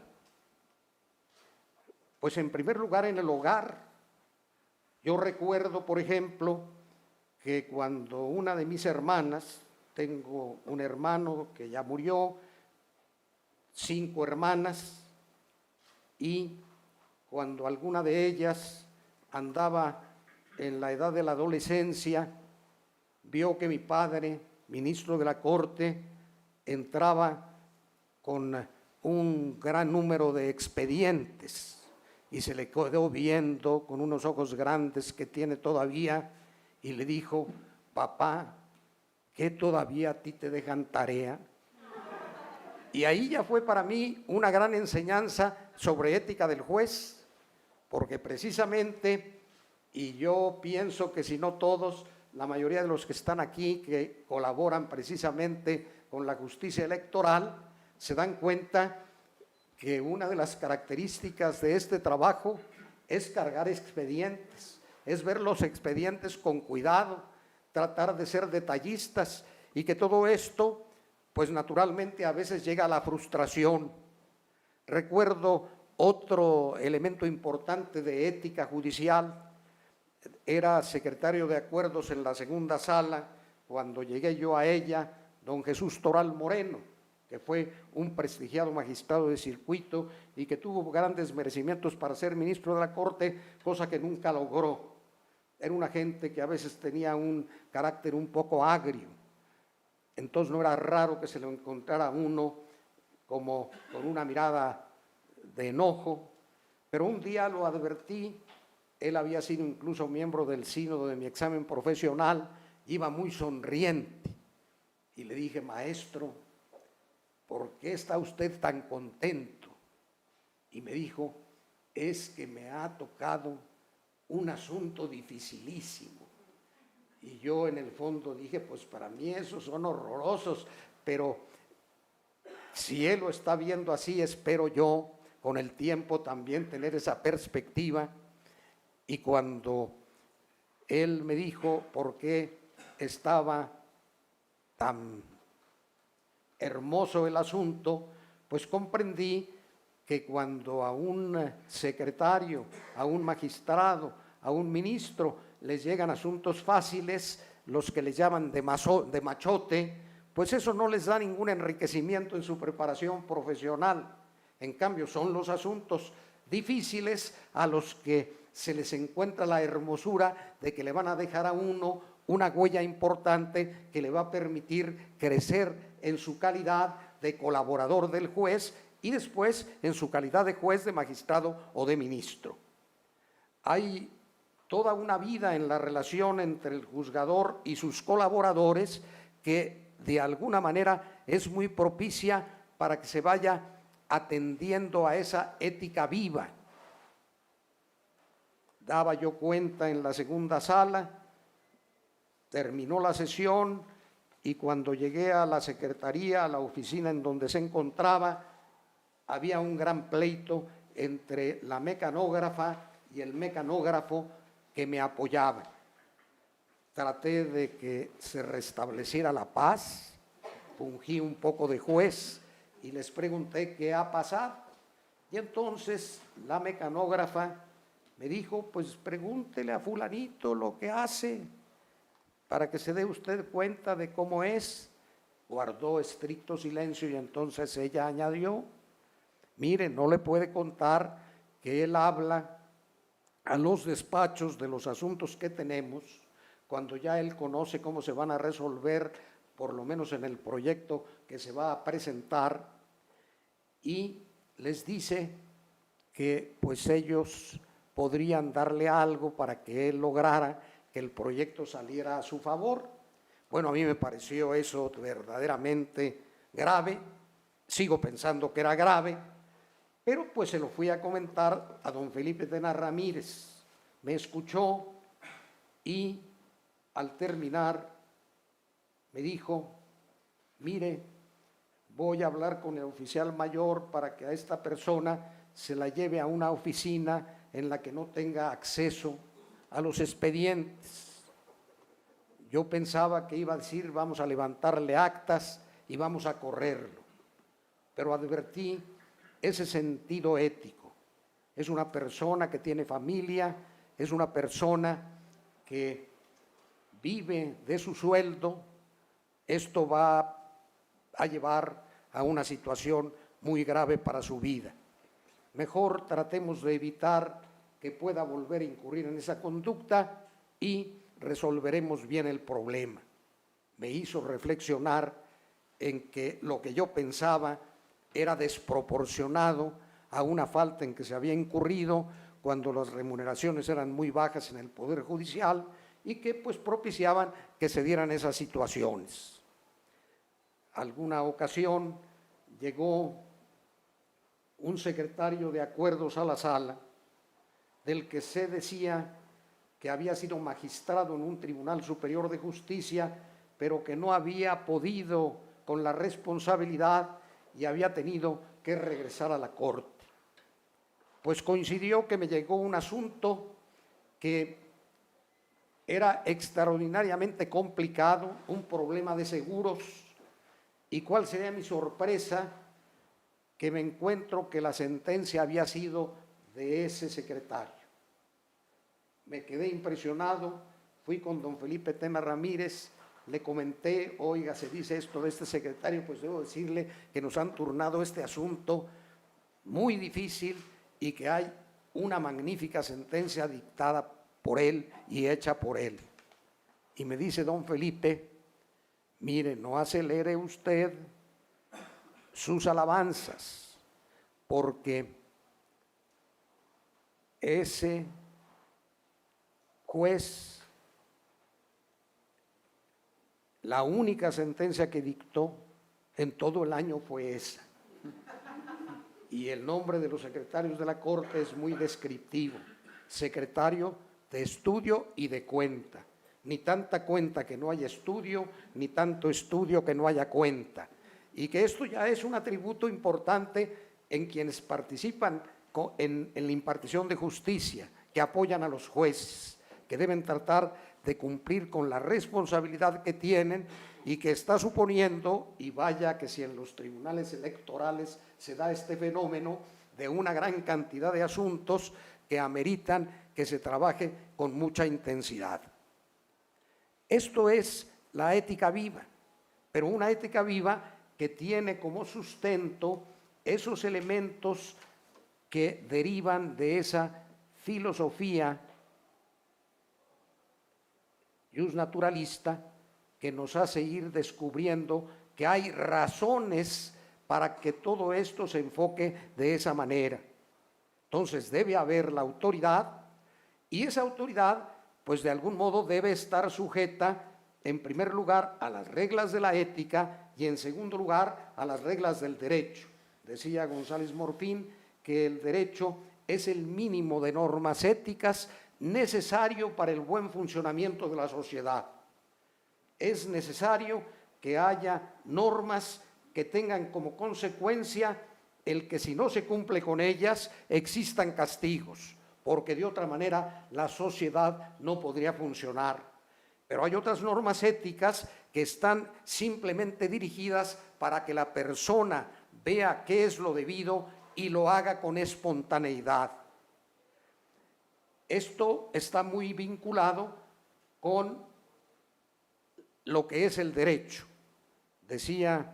Pues en primer lugar en el hogar. Yo recuerdo, por ejemplo, que cuando una de mis hermanas, tengo un hermano que ya murió, 5 hermanas, y cuando alguna de ellas andaba en la edad de la adolescencia, vio que mi padre, ministro de la Corte, entraba con un gran número de expedientes y se le quedó viendo con unos ojos grandes que tiene todavía y le dijo: papá, ¿qué todavía a ti te dejan tarea? Y ahí ya fue para mí una gran enseñanza sobre ética del juez, porque precisamente, y yo pienso que si no todos, la mayoría de los que están aquí, que colaboran precisamente con la justicia electoral, se dan cuenta que una de las características de este trabajo es cargar expedientes, es ver los expedientes con cuidado, tratar de ser detallistas, y que todo esto pues naturalmente a veces llega a la frustración. Recuerdo otro elemento importante de ética judicial. Era secretario de acuerdos en la segunda sala cuando llegué yo a ella, don Jesús Toral Moreno, que fue un prestigiado magistrado de circuito y que tuvo grandes merecimientos para ser ministro de la Corte, cosa que nunca logró. Era una gente que a veces tenía un carácter un poco agrio. Entonces no era raro que se lo encontrara uno como con una mirada de enojo, pero un día lo advertí. Él había sido incluso miembro del sínodo de mi examen profesional, iba muy sonriente, y le dije: maestro, ¿por qué está usted tan contento? Y me dijo: es que me ha tocado un asunto dificilísimo. Y yo en el fondo dije: pues para mí esos son horrorosos, pero si él lo está viendo así, espero yo con el tiempo también tener esa perspectiva. Y cuando él me dijo por qué estaba tan hermoso el asunto, pues comprendí que cuando a un secretario, a un magistrado, a un ministro les llegan asuntos fáciles, los que les llaman de machote, pues eso no les da ningún enriquecimiento en su preparación profesional. En cambio, son los asuntos difíciles a los que se les encuentra la hermosura de que le van a dejar a uno una huella importante que le va a permitir crecer en su calidad de colaborador del juez y después en su calidad de juez, de magistrado o de ministro. Hay toda una vida en la relación entre el juzgador y sus colaboradores que de alguna manera es muy propicia para que se vaya atendiendo a esa ética viva. Daba yo cuenta en la segunda sala, terminó la sesión y cuando llegué a la secretaría, a la oficina en donde se encontraba, había un gran pleito entre la mecanógrafa y el mecanógrafo que me apoyaba. Traté de que se restableciera la paz, fungí un poco de juez y les pregunté qué ha pasado. Y entonces la mecanógrafa me dijo, pues pregúntele a fulanito lo que hace para que se dé usted cuenta de cómo es. Guardó estricto silencio y entonces ella añadió, mire, no le puede contar que él habla a los despachos de los asuntos que tenemos cuando ya él conoce cómo se van a resolver, por lo menos en el proyecto que se va a presentar, y les dice que pues ellos podrían darle algo para que él lograra que el proyecto saliera a su favor. Bueno, a mí me pareció eso verdaderamente grave, sigo pensando que era grave, pero pues se lo fui a comentar a don Felipe Tena Ramírez. Me escuchó y al terminar me dijo, mire, voy a hablar con el oficial mayor para que a esta persona se la lleve a una oficina en la que no tenga acceso a los expedientes. Yo pensaba que iba a decir, vamos a levantarle actas y vamos a correrlo, pero advertí ese sentido ético. Es una persona que tiene familia, es una persona que vive de su sueldo. Esto va a llevar a una situación muy grave para su vida. Mejor tratemos de evitar que pueda volver a incurrir en esa conducta y resolveremos bien el problema. Me hizo reflexionar en que lo que yo pensaba era desproporcionado a una falta en que se había incurrido cuando las remuneraciones eran muy bajas en el Poder Judicial y que pues propiciaban que se dieran esas situaciones. Alguna ocasión llegó un secretario de acuerdos a la sala del que se decía que había sido magistrado en un Tribunal Superior de Justicia, pero que no había podido con la responsabilidad y había tenido que regresar a la corte. Pues coincidió que me llegó un asunto que era extraordinariamente complicado, un problema de seguros, y cuál sería mi sorpresa que me encuentro que la sentencia había sido de ese secretario. Me quedé impresionado, fui con don Felipe Tena Ramírez, le comenté, oiga, se dice esto de este secretario, pues debo decirle que nos han turnado este asunto muy difícil y que hay una magnífica sentencia dictada por él y hecha por él. Y me dice don Felipe, mire, no acelere usted sus alabanzas, porque ese juez, la única sentencia que dictó en todo el año fue esa. Y el nombre de los secretarios de la Corte es muy descriptivo, secretario de estudio y de cuenta. Ni tanta cuenta que no haya estudio, ni tanto estudio que no haya cuenta. Y que esto ya es un atributo importante en quienes participan en la impartición de justicia, que apoyan a los jueces, que deben tratar de cumplir con la responsabilidad que tienen y que está suponiendo, y vaya que si en los tribunales electorales se da este fenómeno de una gran cantidad de asuntos que ameritan que se trabaje con mucha intensidad. Esto es la ética viva, pero una ética viva que tiene como sustento esos elementos que derivan de esa filosofía justnaturalista que nos hace ir descubriendo que hay razones para que todo esto se enfoque de esa manera. Entonces debe haber la autoridad, y esa autoridad pues de algún modo debe estar sujeta en primer lugar a las reglas de la ética y en segundo lugar a las reglas del derecho. Decía González Morfín que el derecho es el mínimo de normas éticas necesario para el buen funcionamiento de la sociedad. Es necesario que haya normas que tengan como consecuencia el que si no se cumple con ellas existan castigos, porque de otra manera la sociedad no podría funcionar. Pero hay otras normas éticas que están simplemente dirigidas para que la persona vea qué es lo debido y lo haga con espontaneidad. Esto está muy vinculado con lo que es el derecho. Decía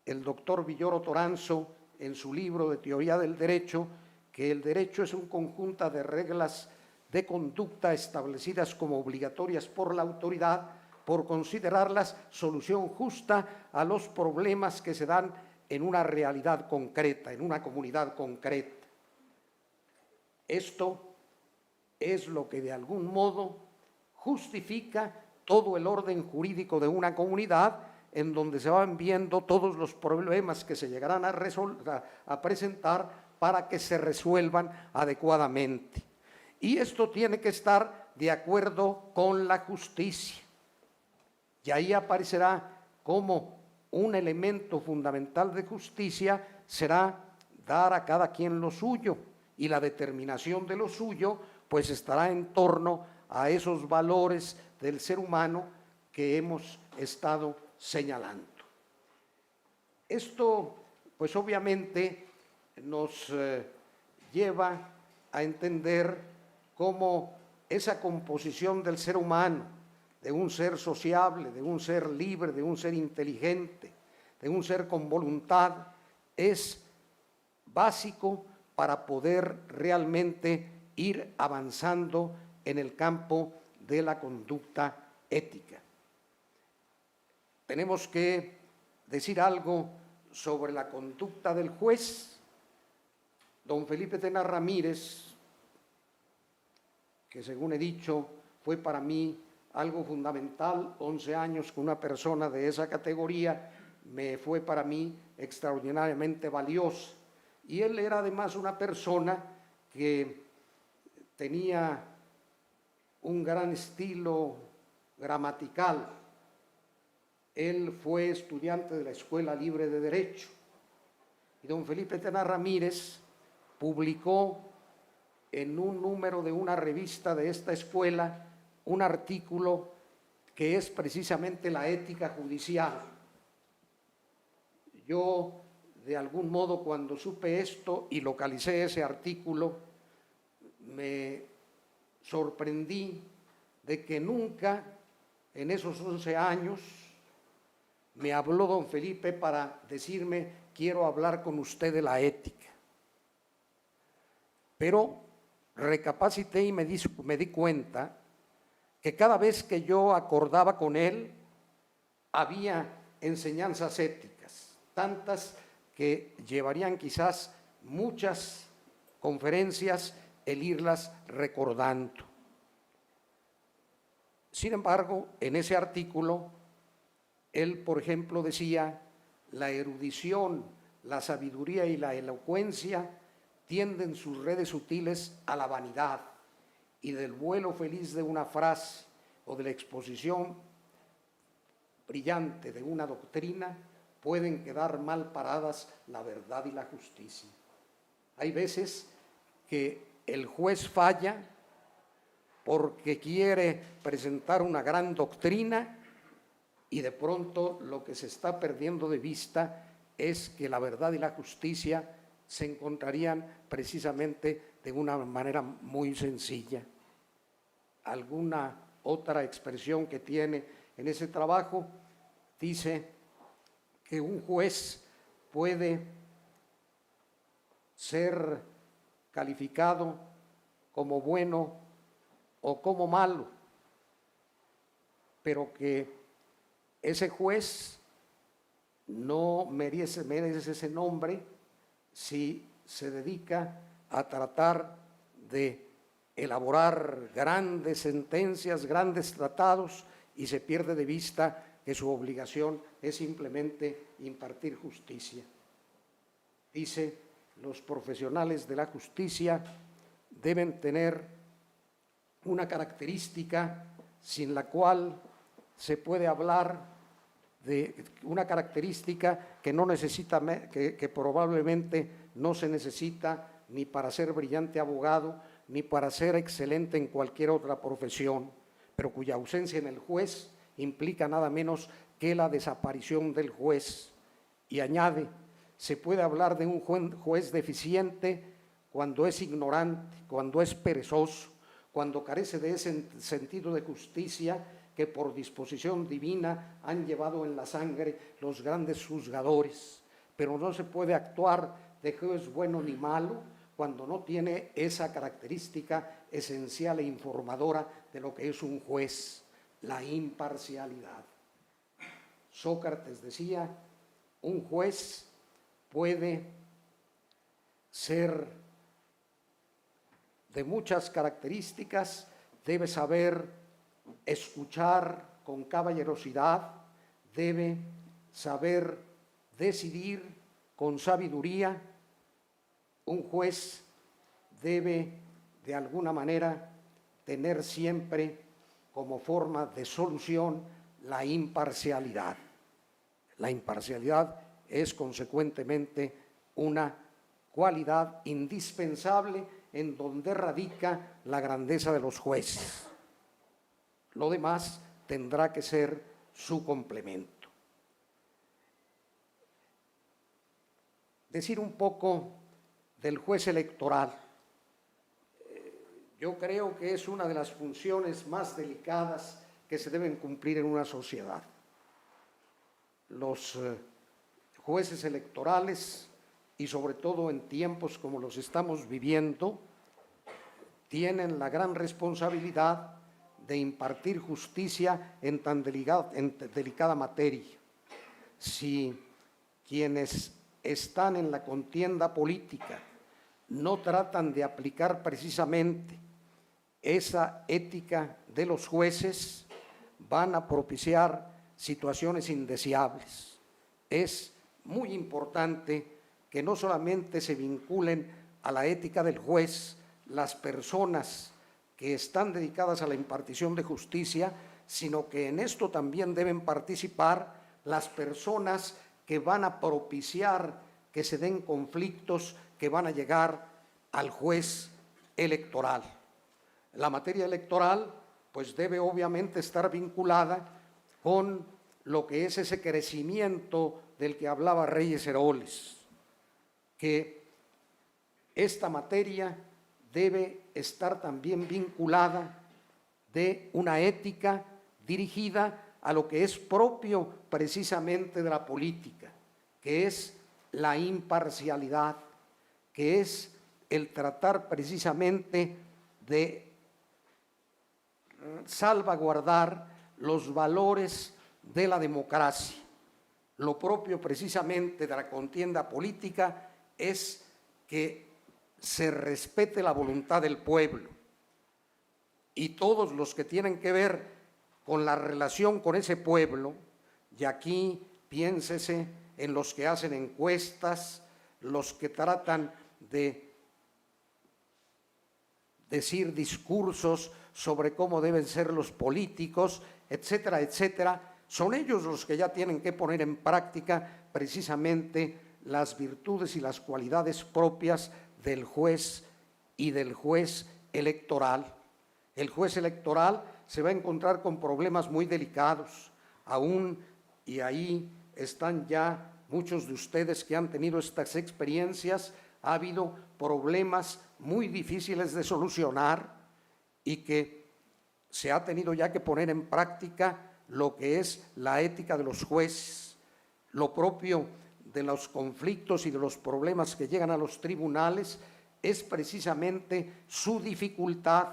el doctor Villoro Toranzo en su libro de Teoría del Derecho que el derecho es un conjunto de reglas de conducta establecidas como obligatorias por la autoridad por considerarlas solución justa a los problemas que se dan en una realidad concreta, en una comunidad concreta. Esto es lo que de algún modo justifica todo el orden jurídico de una comunidad en donde se van viendo todos los problemas que se llegarán a presentar para que se resuelvan adecuadamente. Y esto tiene que estar de acuerdo con la justicia. Y ahí aparecerá como un elemento fundamental de justicia será dar a cada quien lo suyo, y la determinación de lo suyo pues estará en torno a esos valores del ser humano que hemos estado señalando. Esto pues obviamente nos lleva a entender cómo esa composición del ser humano, de un ser sociable, de un ser libre, de un ser inteligente, de un ser con voluntad, es básico para poder realmente ir avanzando en el campo de la conducta ética. Tenemos que decir algo sobre la conducta del juez. Don Felipe Tena Ramírez, que según he dicho fue para mí algo fundamental, 11 años con una persona de esa categoría, me fue para mí extraordinariamente valiosa. Y él era además una persona que tenía un gran estilo gramatical. Él fue estudiante de la Escuela Libre de Derecho. Y don Felipe Tena Ramírez publicó en un número de una revista de esta escuela un artículo que es precisamente la ética judicial. Yo, de algún modo, cuando supe esto y localicé ese artículo, me sorprendí de que nunca en esos 11 años me habló don Felipe para decirme: quiero hablar con usted de la ética. Pero recapacité y me di cuenta que cada vez que yo acordaba con él había enseñanzas éticas, tantas que llevarían quizás muchas conferencias el irlas recordando. Sin embargo, en ese artículo, él, por ejemplo, decía: la erudición, la sabiduría y la elocuencia tienden sus redes sutiles a la vanidad, y del vuelo feliz de una frase o de la exposición brillante de una doctrina pueden quedar mal paradas la verdad y la justicia. Hay veces que el juez falla porque quiere presentar una gran doctrina y de pronto lo que se está perdiendo de vista es que la verdad y la justicia se encontrarían precisamente de una manera muy sencilla. Alguna otra expresión que tiene en ese trabajo dice que un juez puede ser calificado como bueno o como malo, pero que ese juez no merece ese nombre si se dedica a tratar de elaborar grandes sentencias, grandes tratados, y se pierde de vista que su obligación es simplemente impartir justicia. Dice, los profesionales de la justicia deben tener una característica sin la cual se puede hablar de una característica que no necesita, que probablemente no se necesita ni para ser brillante abogado, ni para ser excelente en cualquier otra profesión, pero cuya ausencia en el juez implica nada menos que la desaparición del juez. Y añade, se puede hablar de un juez deficiente cuando es ignorante, cuando es perezoso, cuando carece de ese sentido de justicia que por disposición divina han llevado en la sangre los grandes juzgadores. Pero no se puede actuar de juez bueno ni malo cuando no tiene esa característica esencial e informadora de lo que es un juez, la imparcialidad. Sócrates decía, un juez puede ser de muchas características, debe saber escuchar con caballerosidad, debe saber decidir con sabiduría. Un juez debe de alguna manera tener siempre como forma de solución la imparcialidad. La imparcialidad es consecuentemente una cualidad indispensable en donde radica la grandeza de los jueces. Lo demás tendrá que ser su complemento. Decir un poco del juez electoral. Yo creo que es una de las funciones más delicadas que se deben cumplir en una sociedad. Los jueces electorales, y sobre todo en tiempos como los estamos viviendo, tienen la gran responsabilidad de impartir justicia en tan delicada materia. Si quienes están en la contienda política no tratan de aplicar precisamente esa ética de los jueces, van a propiciar situaciones indeseables. Es muy importante que no solamente se vinculen a la ética del juez las personas que están dedicadas a la impartición de justicia, sino que en esto también deben participar las personas que van a propiciar que se den conflictos que van a llegar al juez electoral. La materia electoral pues debe obviamente estar vinculada con lo que es ese crecimiento del que hablaba Reyes Heroles, que esta materia debe estar también vinculada de una ética dirigida a lo que es propio precisamente de la política, que es la imparcialidad, que es el tratar precisamente de salvaguardar los valores de la democracia. Lo propio precisamente de la contienda política es que se respete la voluntad del pueblo, y todos los que tienen que ver con la relación con ese pueblo, y aquí piénsese en los que hacen encuestas, los que tratan de decir discursos sobre cómo deben ser los políticos, etcétera, etcétera, son ellos los que ya tienen que poner en práctica precisamente las virtudes y las cualidades propias del juez y del juez electoral. El juez electoral se va a encontrar con problemas muy delicados, aún, y ahí están ya muchos de ustedes que han tenido estas experiencias, ha habido problemas muy difíciles de solucionar y que se ha tenido ya que poner en práctica lo que es la ética de los jueces. Lo propio de los conflictos y de los problemas que llegan a los tribunales es precisamente su dificultad.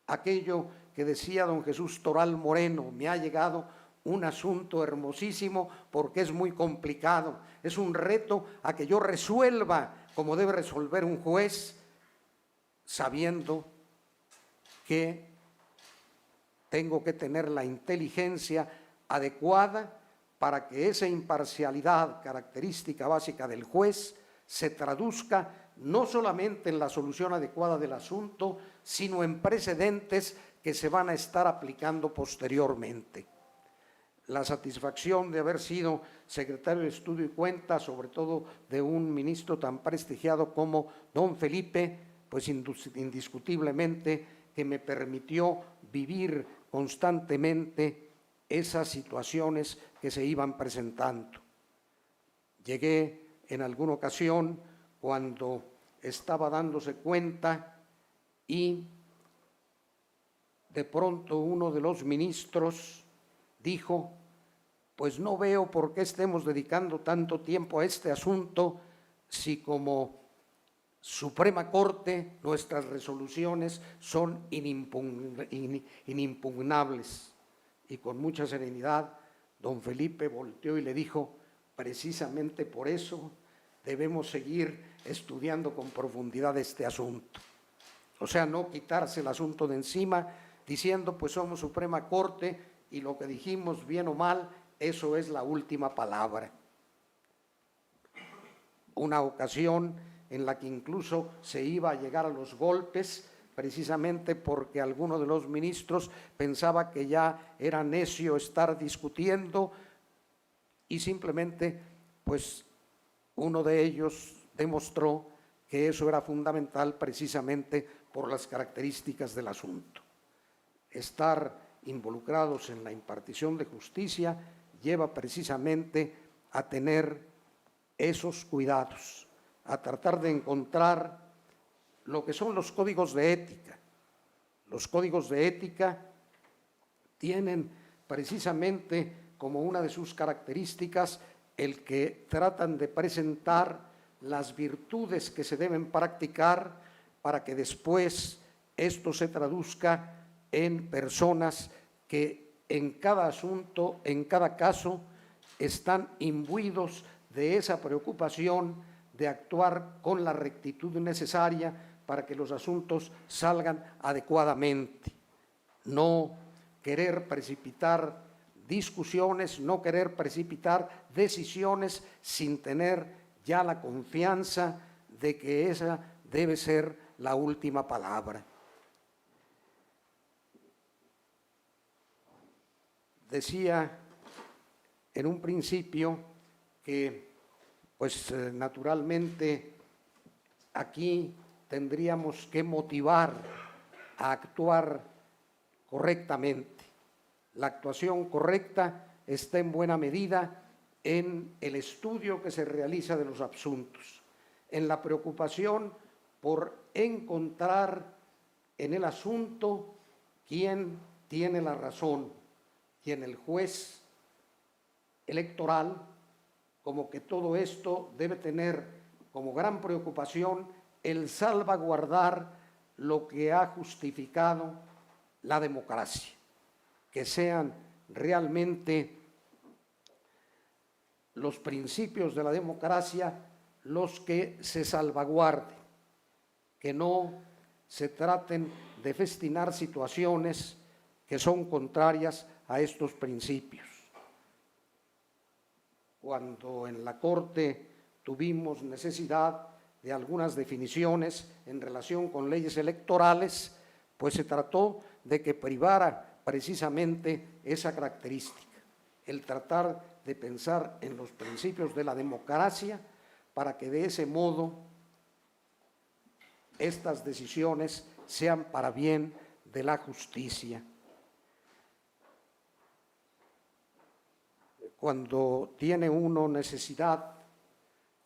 Aquello que decía don Jesús Toral Moreno, me ha llegado un asunto hermosísimo porque es muy complicado. Es un reto a que yo resuelva como debe resolver un juez, sabiendo que tengo que tener la inteligencia adecuada para que esa imparcialidad, característica básica del juez, se traduzca no solamente en la solución adecuada del asunto, sino en precedentes que se van a estar aplicando posteriormente. La satisfacción de haber sido secretario de Estudio y Cuenta, sobre todo de un ministro tan prestigiado como don Felipe, pues indiscutiblemente que me permitió vivir constantemente esas situaciones que se iban presentando. Llegué en alguna ocasión cuando estaba dándose cuenta y de pronto uno de los ministros dijo: pues no veo por qué estemos dedicando tanto tiempo a este asunto si como Suprema Corte nuestras resoluciones son inimpugnables. Y con mucha serenidad don Felipe volteó y le dijo: precisamente por eso debemos seguir estudiando con profundidad este asunto. O sea, no quitarse el asunto de encima diciendo pues somos Suprema Corte y lo que dijimos, bien o mal, eso es la última palabra. Una ocasión en la que incluso se iba a llegar a los golpes, precisamente porque alguno de los ministros pensaba que ya era necio estar discutiendo y simplemente pues uno de ellos demostró que eso era fundamental precisamente por las características del asunto. Estar involucrados en la impartición de justicia lleva precisamente a tener esos cuidados, a tratar de encontrar lo que son los códigos de ética. Los códigos de ética tienen precisamente como una de sus características el que tratan de presentar las virtudes que se deben practicar para que después esto se traduzca en personas que en cada asunto, en cada caso, están imbuidos de esa preocupación de actuar con la rectitud necesaria para que los asuntos salgan adecuadamente. No querer precipitar discusiones, no querer precipitar decisiones sin tener ya la confianza de que esa debe ser la última palabra. Decía en un principio que pues naturalmente aquí tendríamos que motivar a actuar correctamente. La actuación correcta está en buena medida en el estudio que se realiza de los asuntos, en la preocupación por encontrar en el asunto quién tiene la razón, y en el juez electoral, como que todo esto debe tener como gran preocupación el salvaguardar lo que ha justificado la democracia, que sean realmente los principios de la democracia los que se salvaguarden, que no se traten de festinar situaciones que son contrarias a estos principios. Cuando en la Corte tuvimos necesidad de algunas definiciones en relación con leyes electorales, pues se trató de que privara precisamente esa característica, el tratar de pensar en los principios de la democracia para que de ese modo estas decisiones sean para bien de la justicia. Cuando tiene uno necesidad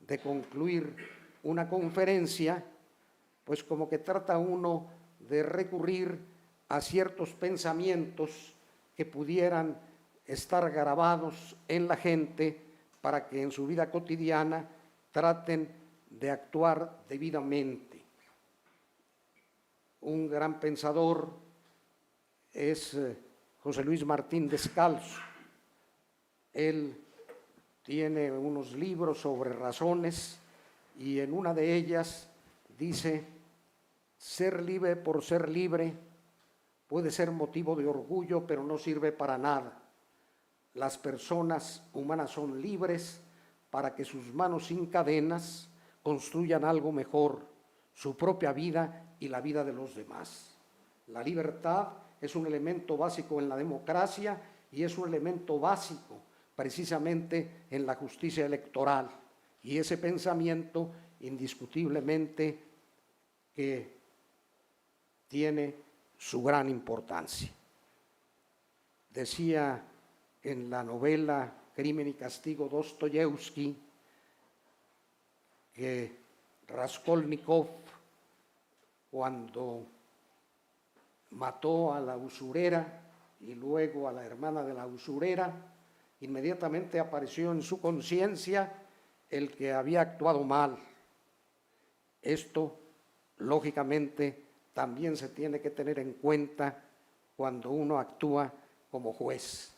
de concluir una conferencia, pues como que trata uno de recurrir a ciertos pensamientos que pudieran estar grabados en la gente para que en su vida cotidiana traten de actuar debidamente. Un gran pensador es José Luis Martín Descalzo, Él tiene unos libros sobre razones y en una de ellas dice: ser libre por ser libre puede ser motivo de orgullo, pero no sirve para nada. Las personas humanas son libres para que sus manos sin cadenas construyan algo mejor, su propia vida y la vida de los demás. La libertad es un elemento básico en la democracia y es un elemento básico precisamente en la justicia electoral. Y ese pensamiento indiscutiblemente que tiene su gran importancia. Decía en la novela Crimen y Castigo Dostoyevsky que Raskolnikov, cuando mató a la usurera y luego a la hermana de la usurera, inmediatamente apareció en su conciencia el que había actuado mal. Esto, lógicamente, también se tiene que tener en cuenta cuando uno actúa como juez.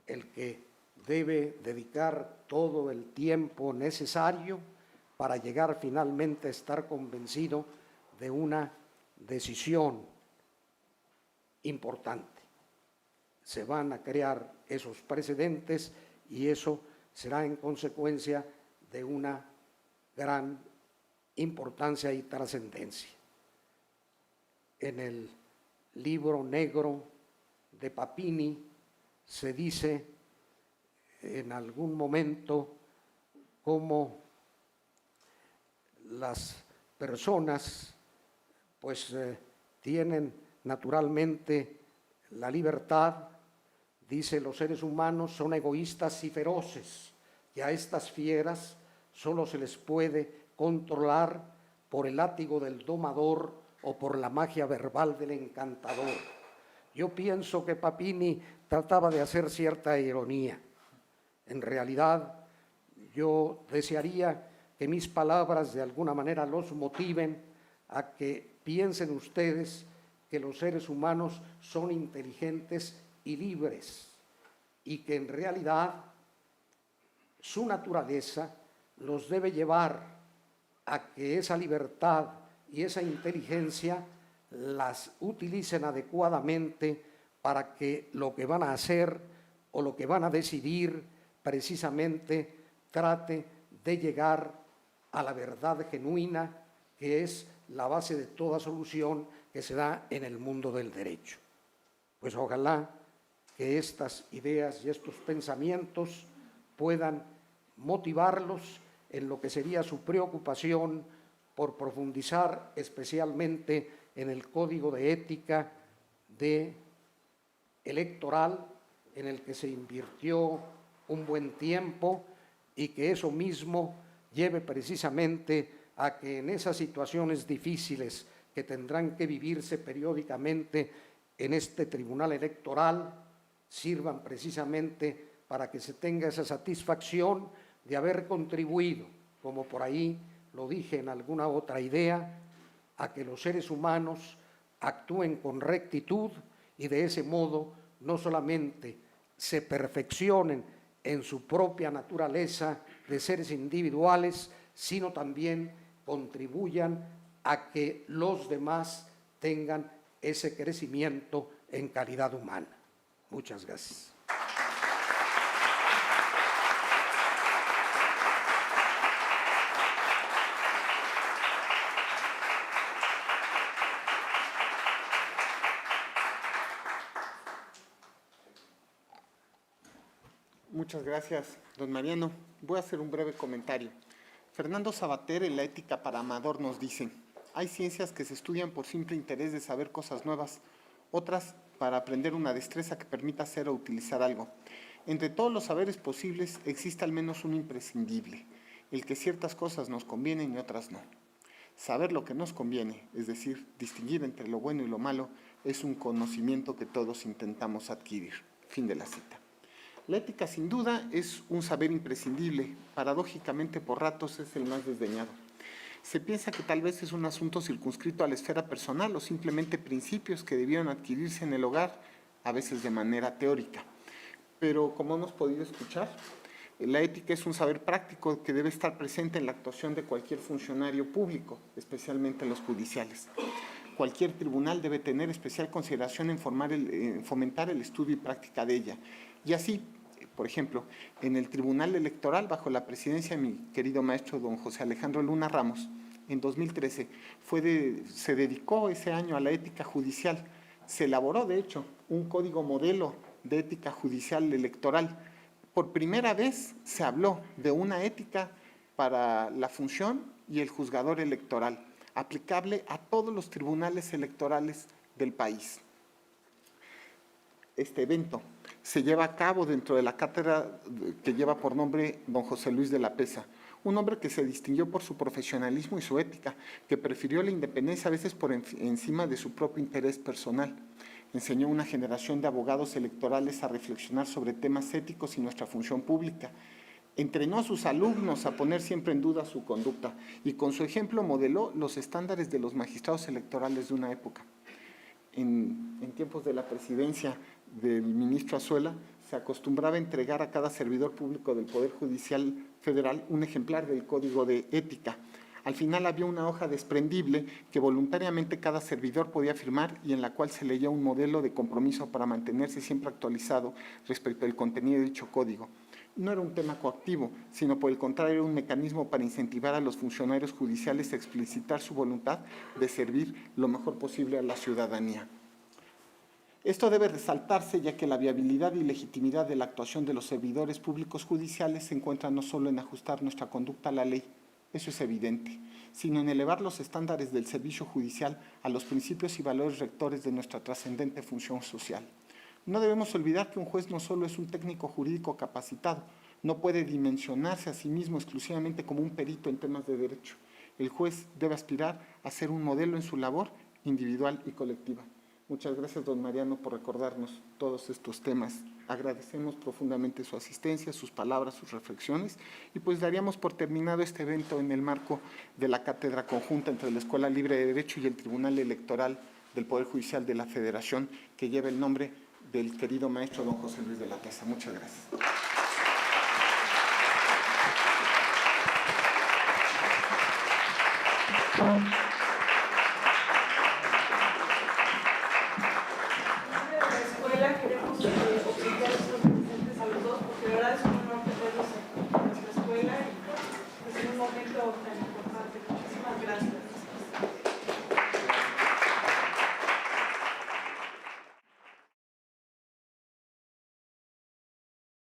El que debe dedicar todo el tiempo necesario para llegar finalmente a estar convencido de una decisión importante. Se van a crear esos precedentes y eso será en consecuencia de una gran importancia y trascendencia. En el libro negro de Papini se dice en algún momento cómo las personas pues tienen naturalmente la libertad. Dice: los seres humanos son egoístas y feroces, y a estas fieras solo se les puede controlar por el látigo del domador o por la magia verbal del encantador. Yo pienso que Papini trataba de hacer cierta ironía. En realidad, yo desearía que mis palabras de alguna manera los motiven a que piensen ustedes que los seres humanos son inteligentes y libres y que en realidad su naturaleza los debe llevar a que esa libertad y esa inteligencia las utilicen adecuadamente para que lo que van a hacer o lo que van a decidir precisamente trate de llegar a la verdad genuina, que es la base de toda solución que se da en el mundo del derecho. Pues ojalá que estas ideas y estos pensamientos puedan motivarlos en lo que sería su preocupación por profundizar especialmente en el código de ética electoral, en el que se invirtió un buen tiempo, y que eso mismo lleve precisamente a que en esas situaciones difíciles que tendrán que vivirse periódicamente en este tribunal electoral sirvan precisamente para que se tenga esa satisfacción de haber contribuido, como por ahí lo dije en alguna otra idea, a que los seres humanos actúen con rectitud y de ese modo no solamente se perfeccionen en su propia naturaleza de seres individuales, sino también contribuyan a que los demás tengan ese crecimiento en calidad humana. Muchas gracias. Muchas gracias, don Mariano. Voy a hacer un breve comentario. Fernando Sabater, en La ética para Amador, nos dice: hay ciencias que se estudian por simple interés de saber cosas nuevas, otras para aprender una destreza que permita hacer o utilizar algo. Entre todos los saberes posibles existe al menos un imprescindible, el que ciertas cosas nos convienen y otras no. Saber lo que nos conviene, es decir, distinguir entre lo bueno y lo malo, es un conocimiento que todos intentamos adquirir. Fin de la cita. La ética, sin duda, es un saber imprescindible. Paradójicamente, por ratos es el más desdeñado. Se piensa que tal vez es un asunto circunscrito a la esfera personal o simplemente principios que debieron adquirirse en el hogar, a veces de manera teórica. pero como hemos podido escuchar, la ética es un saber práctico que debe estar presente en la actuación de cualquier funcionario público, especialmente los judiciales. Cualquier tribunal debe tener especial consideración en fomentar el estudio y práctica de ella. Y así, por ejemplo, en el Tribunal Electoral, bajo la presidencia de mi querido maestro don José Alejandro Luna Ramos, en 2013, se dedicó ese año a la ética judicial. Se elaboró, de hecho, un código modelo de ética judicial electoral. Por primera vez se habló de una ética para la función y el juzgador electoral, aplicable a todos los tribunales electorales del país. Este evento se lleva a cabo dentro de la cátedra que lleva por nombre don José Luis de la Pesa, un hombre que se distinguió por su profesionalismo y su ética, que prefirió la independencia a veces por encima de su propio interés personal. Enseñó a una generación de abogados electorales a reflexionar sobre temas éticos y nuestra función pública. Entrenó a sus alumnos a poner siempre en duda su conducta y con su ejemplo modeló los estándares de los magistrados electorales de una época. En tiempos de la presidencia del ministro Azuela, se acostumbraba a entregar a cada servidor público del Poder Judicial Federal un ejemplar del Código de Ética. Al final había una hoja desprendible que voluntariamente cada servidor podía firmar y en la cual se leía un modelo de compromiso para mantenerse siempre actualizado respecto al contenido de dicho código. No era un tema coactivo, sino por el contrario era un mecanismo para incentivar a los funcionarios judiciales a explicitar su voluntad de servir lo mejor posible a la ciudadanía. Esto debe resaltarse ya que la viabilidad y legitimidad de la actuación de los servidores públicos judiciales se encuentra no solo en ajustar nuestra conducta a la ley, eso es evidente, sino en elevar los estándares del servicio judicial a los principios y valores rectores de nuestra trascendente función social. No debemos olvidar que un juez no solo es un técnico jurídico capacitado, no puede dimensionarse a sí mismo exclusivamente como un perito en temas de derecho. El juez debe aspirar a ser un modelo en su labor individual y colectiva. Muchas gracias, don Mariano, por recordarnos todos estos temas. Agradecemos profundamente su asistencia, sus palabras, sus reflexiones y pues daríamos por terminado este evento en el marco de la cátedra conjunta entre la Escuela Libre de Derecho y el Tribunal Electoral del Poder Judicial de la Federación, que lleva el nombre del querido maestro don José Luis de la Pesa. Muchas gracias. Tan importante. Muchísimas gracias.